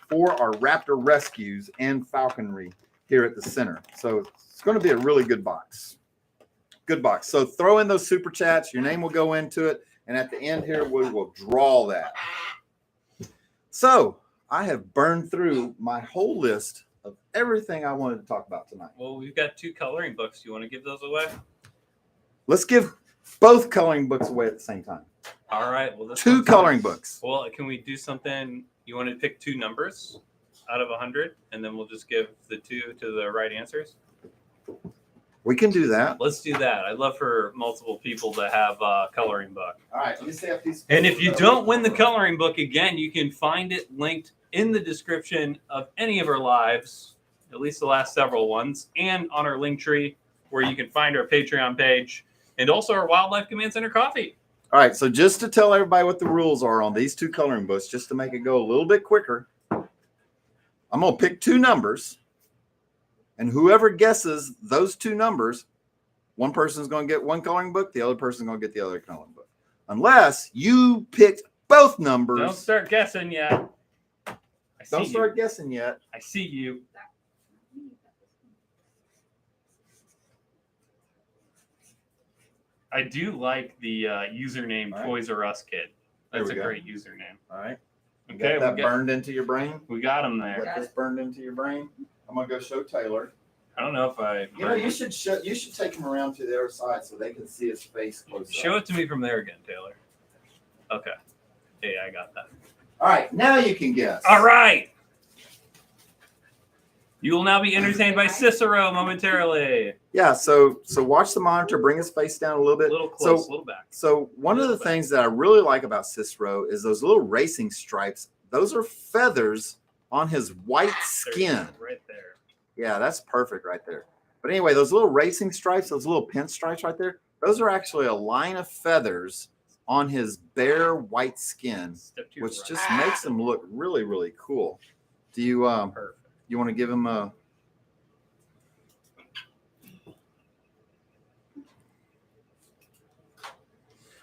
for our Raptor rescues and falconry here at the center. So it's going to be a really good box. Good box. So throw in those super chats. Your name will go into it. And at the end here, we will draw that. So I have burned through my whole list of everything I wanted to talk about tonight. Well, we've got 2 coloring books. Do you want to give those away? Let's give both coloring books away at the same time. All right. Well, 2 coloring books. Well, can we do something? You want to pick 2 numbers out of 100, and then we'll just give the 2 to the right answers? We can do that. Let's do that. I'd love for multiple people to have a coloring book. All right. Let me see if these. And if you don't win the coloring book, again, you can find it linked in the description of any of our lives, at least the last several ones, and on our link tree where you can find our Patreon page and also our Wildlife Command Center coffee. All right. So just to tell everybody what the rules are on these 2 coloring books, just to make it go a little bit quicker, I'm going to pick 2 numbers. And whoever guesses those 2 numbers, one person's going to get 1 coloring book, the other person's going to get the other coloring book. Unless you picked both numbers. Don't start guessing yet. Don't start guessing yet. I see you. I do like the username Toys R Us Kid. That's a great username. All right. Okay. Got that burned into your brain? We got him there. Got this burned into your brain? I'm going to go show Taylor. I don't know if I. You should take him around to the other side so they can see his face close up. Show it to me from there again, Taylor. Okay. Hey, I got that. All right, now you can guess. All right. You will now be entertained by Cicero momentarily. Yeah, so watch the monitor, bring his face down a little bit. A little close, a little back. So one of the things that I really like about Cicero is those little racing stripes. Those are feathers on his white skin. Right there. Yeah, that's perfect right there. But anyway, those little racing stripes, those little pinstripes right there, those are actually a line of feathers on his bare white skin, which just makes him look really, really cool. Do you you want to give him a?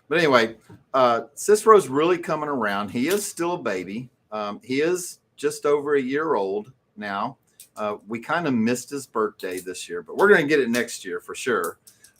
But anyway, Cicero's really coming around. He is still a baby. He is just over a year old now. We kind of missed his birthday this year, but we're going to get it next year for sure.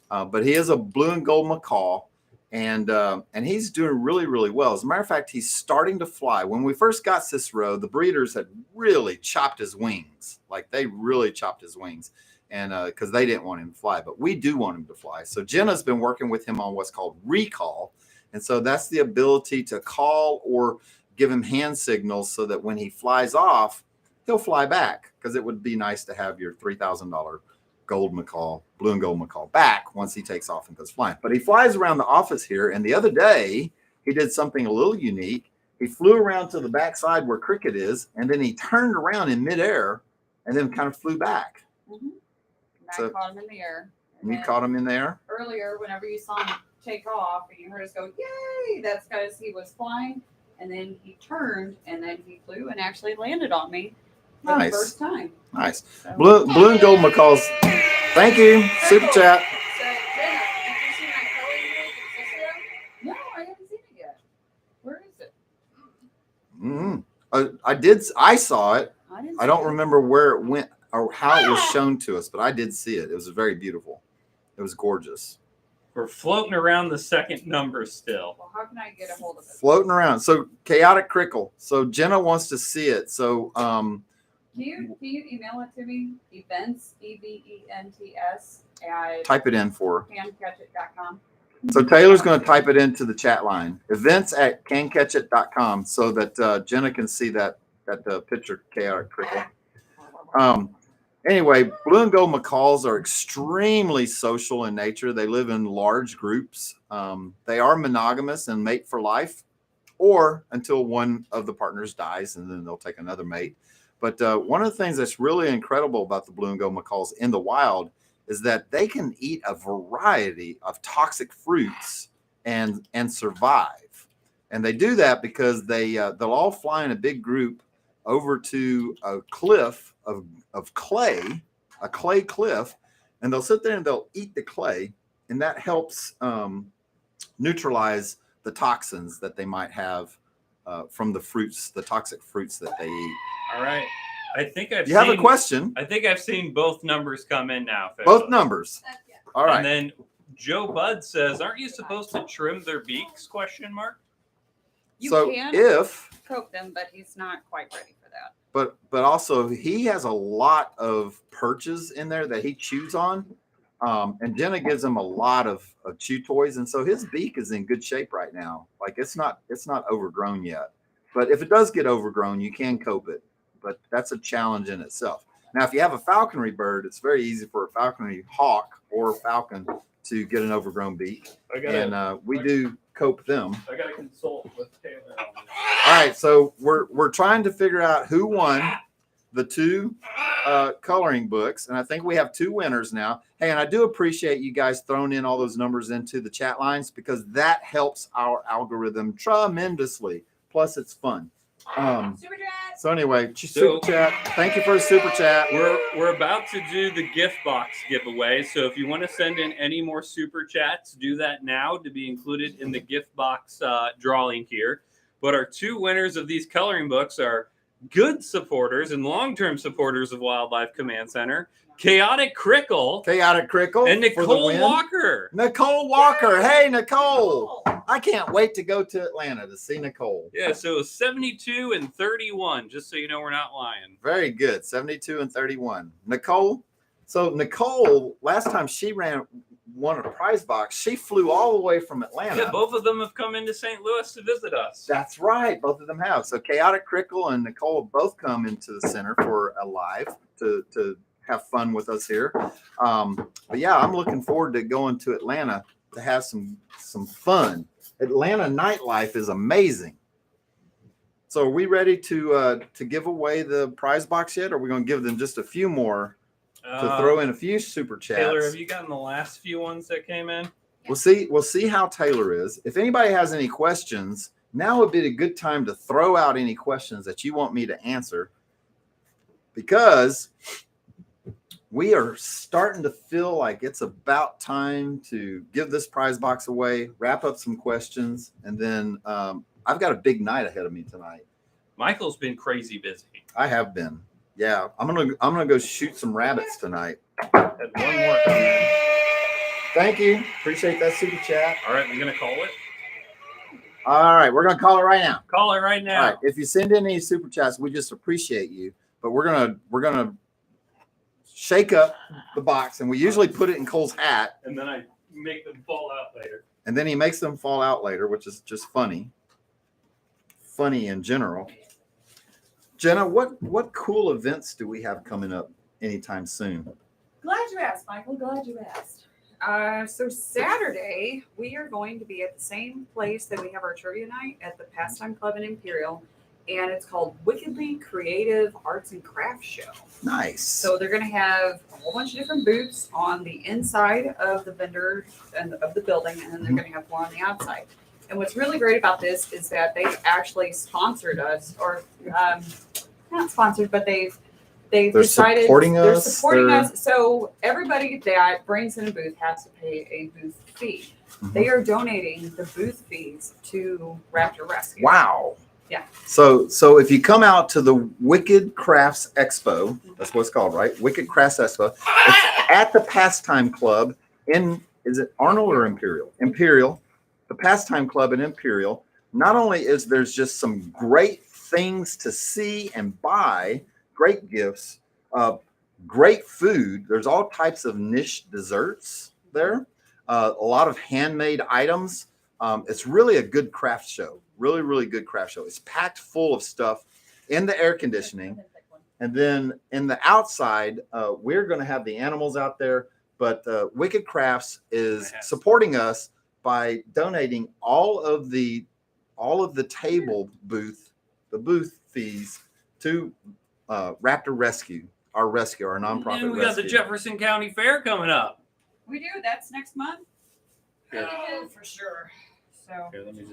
But he is a blue and gold macaw, and he's doing really, really well. As a matter of fact, he's starting to fly. When we first got Cicero, the breeders had really chopped his wings. Like they really chopped his wings, and because they didn't want him to fly, but we do want him to fly. So Jenna's been working with him on what's called recall. And so that's the ability to call or give him hand signals so that when he flies off, he'll fly back, because it would be nice to have your $3,000 gold macaw, blue and gold macaw back once he takes off and goes flying. But he flies around the office here. And the other day he did something a little unique. He flew around to the backside where Cricket is, and then he turned around in midair and then kind of flew back. Mm-hmm. So, I caught him in the air. And you caught him in there? Earlier, whenever you saw him take off and you heard us go, yay, that's because he was flying. And then he turned and then he flew and actually landed on me for Nice. the first time. Nice. So. Blue and gold macaws. Thank you. Super chat. So, Jenna, did you see my coloring book with Cicero? No, I haven't seen it yet. Where is it? Mm-hmm. I saw it. I don't see remember where it went or how it was shown to us, but I did see it. It was very beautiful. It was gorgeous. We're floating around the second number still. Well, how can I get a hold of it? Floating around. So chaotic crickle. So Jenna wants to see it. So Can you email it to me? Events, EVENTS at type it in for her. cancatchit.com. So Taylor's going to type it into the chat line. Events at cancatchit.com so that Jenna can see that picture chaotic crickle. Anyway, blue and gold macaws are extremely social in nature. They live in large groups. They are monogamous and mate for life, or until one of the partners dies, and then they'll take another mate. But one of the things that's really incredible about the blue and gold macaws in the wild is that they can eat a variety of toxic fruits and survive. And they do that because they'll all fly in a big group over to a cliff of clay, a clay cliff, and they'll sit there and they'll eat the clay, and that helps neutralize the toxins that they might have from the fruits, the toxic fruits that they eat. All right. I think I've have a question? I think I've seen both numbers come in now. Both numbers. Yeah. All right. And then Joe Bud says, aren't you supposed to trim their beaks? Question mark. You So can if coat them, but he's not quite ready for that. but also he has a lot of perches in there that he chews on. And Jenna gives him a lot of chew toys, and so his beak is in good shape right now. Like it's not overgrown yet. But if it does get overgrown, you can cope it. But that's a challenge in itself. Now, if you have a falconry bird, it's very easy for a falconry hawk or falcon to get an overgrown beak, and we do cope them. I got to consult with Taylor on this. All right, so we're trying to figure out who won the two coloring books, and I think we have two winners now. Hey, and I do appreciate you guys throwing in all those numbers into the chat lines, because that helps our algorithm tremendously. Plus, it's fun. Super chat. So anyway, super chat. Thank you for the super chat. We're about to do the gift box giveaway. So if you want to send in any more super chats, do that now to be included in the gift box drawing here. But our two winners of these coloring books are good supporters and long-term supporters of Wildlife Command Center, Chaotic Crickle, and Nicole Walker. Nicole Walker. Hey, Nicole. I can't wait to go to Atlanta to see Nicole. Yeah, so it was 72 and 31, just so you know we're not lying. Very good. 72 and 31. Nicole. So Nicole, last time she won a prize box, she flew all the way from Atlanta. Yeah, both of them have come into St. Louis to visit us. That's right. Both of them have. So Chaotic Crickle and Nicole have both come into the center for a live to have fun with us here. But yeah, I'm looking forward to going to Atlanta to have some fun. Atlanta nightlife is amazing. So are we ready to give away the prize box yet? Or are we going to give them just a few more to throw in a few super chats? Taylor, have you gotten the last few ones that came in? We'll see how Taylor is. If anybody has any questions, now would be a good time to throw out any questions that you want me to answer, because we are starting to feel like it's about time to give this prize box away, wrap up some questions, and then I've got a big night ahead of me tonight. Michael's been crazy busy. I have been. Yeah, I'm gonna go shoot some rabbits tonight. Had one more comment. Thank you. Appreciate that super chat. All right, we're gonna call it. All right, we're gonna call it right now. Call it right now. All right. If you send in any super chats, we just appreciate you. But we're gonna shake up the box, and we usually put it in Cole's hat, And then I make them fall out later. and then he makes them fall out later, which is just funny. Funny in general. Jenna, what cool events do we have coming up anytime soon? Glad you asked, Michael. Glad you asked. So Saturday, we are going to be at the same place that we have our trivia night at the Pastime Club in Imperial, and it's called Wickedly Creative Arts and Crafts Show. Nice. So they're going to have a whole bunch of different booths on the inside of the vendor and of the building, and then they're going to have more on the outside. And what's really great about this is that they actually sponsored us, or not sponsored, but they're decided supporting they're us. supporting us. So everybody that brings in a booth has to pay a booth fee. Mhm. They are donating the booth fees to Raptor Rescue. Wow. Yeah. So if you come out to the Wicked Crafts Expo, that's what it's called, right? Wicked Crafts Expo. It's at the Pastime Club is it Arnold or Imperial? Imperial. The Pastime Club in Imperial. Not only is there's just some great things to see and buy, great gifts, great food. There's all types of niche desserts there. A lot of handmade items. It's really a good craft show. Really, really good craft show. It's packed full of stuff in the air conditioning. And then in the outside, we're going to have the animals out there. But Wicked Crafts is supporting us by donating all of the table booth, the booth fees to Raptor Rescue, our nonprofit. And we got the Jefferson County Fair coming up. We do. That's next month. Here. Oh, for sure. So, Here, let me.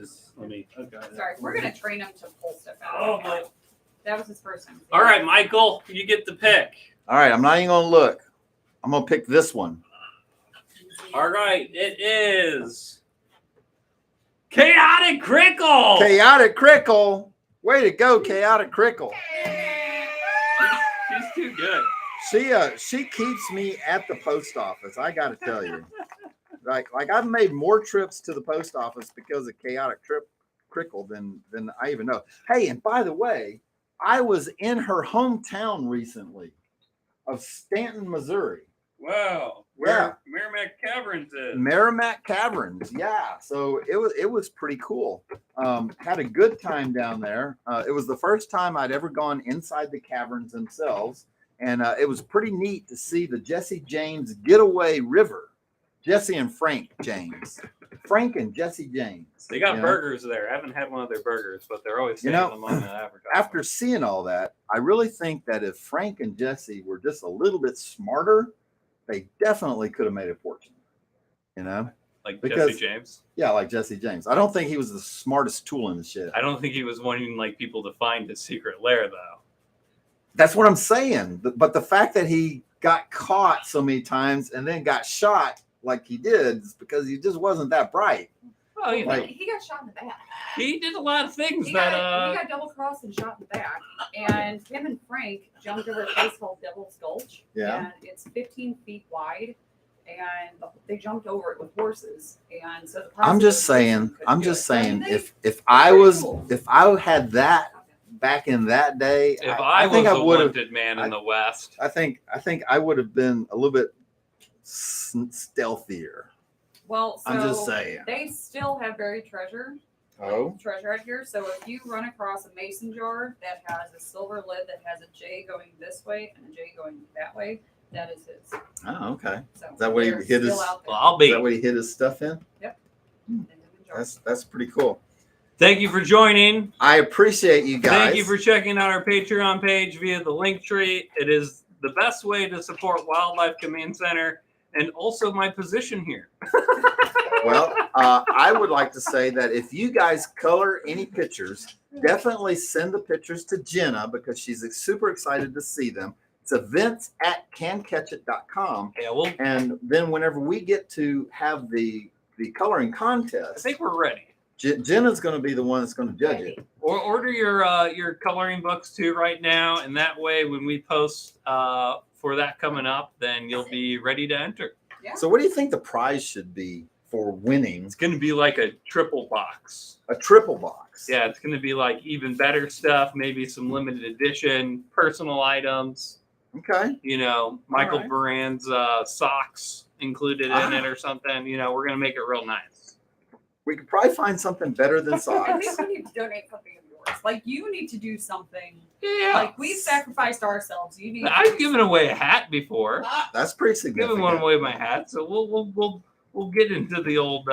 Okay. sorry, we're going to train him to pull stuff out. Oh, my. That was his first time. All right, Michael, you get the pick. All right, I'm not even going to look. I'm going to pick this one. All right, it is Chaotic Crickle. Chaotic Crickle. Way to go, Chaotic Crickle. She's too good. She keeps me at the post office. I got to tell you, like I've made more trips to the post office because of Chaotic Crickle than I even know. Hey, and by the way, I was in her hometown recently of Stanton, Missouri. Wow. Yeah. Merrimack Caverns is. Merrimack Caverns, yeah. So it was pretty cool. Had a good time down there. It was the first time I'd ever gone inside the caverns themselves, and it was pretty neat to see the Jesse James Getaway River. Jesse and Frank James, Frank and Jesse James. They got burgers there. I haven't had one of their burgers, but they're always saying them on the advertisement. After seeing all that, I really think that if Frank and Jesse were just a little bit smarter, they definitely could have made a fortune. Like because, Jesse James? Yeah, like Jesse James. I don't think he was the smartest tool in the shed. I don't think he was wanting like people to find his secret lair, though. That's what I'm saying. But the fact that he got caught so many times and then got shot like he did is because he just wasn't that bright. Well, he got shot in the back. He did a lot of things He that got double crossed and shot in the back. And him and Frank jumped over a place called Devil's Gulch. Yeah. And it's 15 feet wide. And they jumped over it with horses. And so I'm just saying, if I had that back in that day, if I was a wanted man in the West, I think I would have been a little bit stealthier. Well, so I'm just saying. They still have buried treasure out here. So if you run across a mason jar that has a silver lid that has a J going this way and a J going that way, that is his. Oh, okay. So is that what he hid his? I'll be. Is that what he hid his stuff in? Yep. That's pretty cool. Thank you for joining. I appreciate you guys. Thank you for checking out our Patreon page via the link tree. It is the best way to support Wildlife Command Center and also my position here. Well, I would like to say that if you guys color any pictures, definitely send the pictures to Jenna because she's super excited to see them. It's events@cancatchit.com. Yeah, and then whenever we get to have the coloring contest, I think we're ready. Jenna's going to be the one that's going to judge it. Or order your coloring books too right now, and that way when we post for that coming up, then you'll be ready to enter. Yeah. So what do you think the prize should be for winning It's going to be like a triple box. a triple box? Yeah, it's going to be like even better stuff, maybe some limited edition personal items. Okay. You know, Michael right. Beran's socks included in it or something. You know, we're going to make it real nice. We could probably find something better than I socks. think we need to donate something of yours. Like you need to do something. Yeah. Like we've sacrificed ourselves. You need. I've given away a hat before. That's pretty significant. Given one away my hat, so we'll get into the old the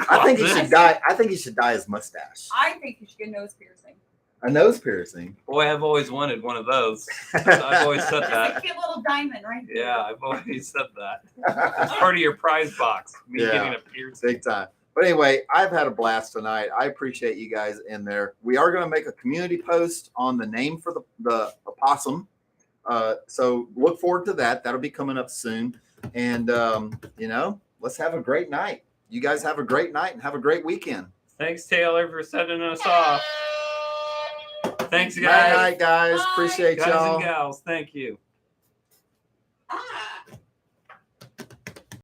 closet. I think he should dye. I think he should dye his mustache. I think you should get a nose piercing. A nose piercing. Boy, I've always wanted one of those. I've always said Just a that. cute little diamond, right? there. Yeah, I've always said that. It's part of your prize box. Me Yeah. getting a piercing. Big time. But anyway, I've had a blast tonight. I appreciate you guys in there. We are going to make a community post on the name for the possum. So look forward to that. That'll be coming up soon. And, you know, let's have a great night. You guys have a great night and have a great weekend. Thanks, Taylor, for setting us off. Thanks, Night, guys. night, guys. Bye. Appreciate Guys y'all. and gals, thank you.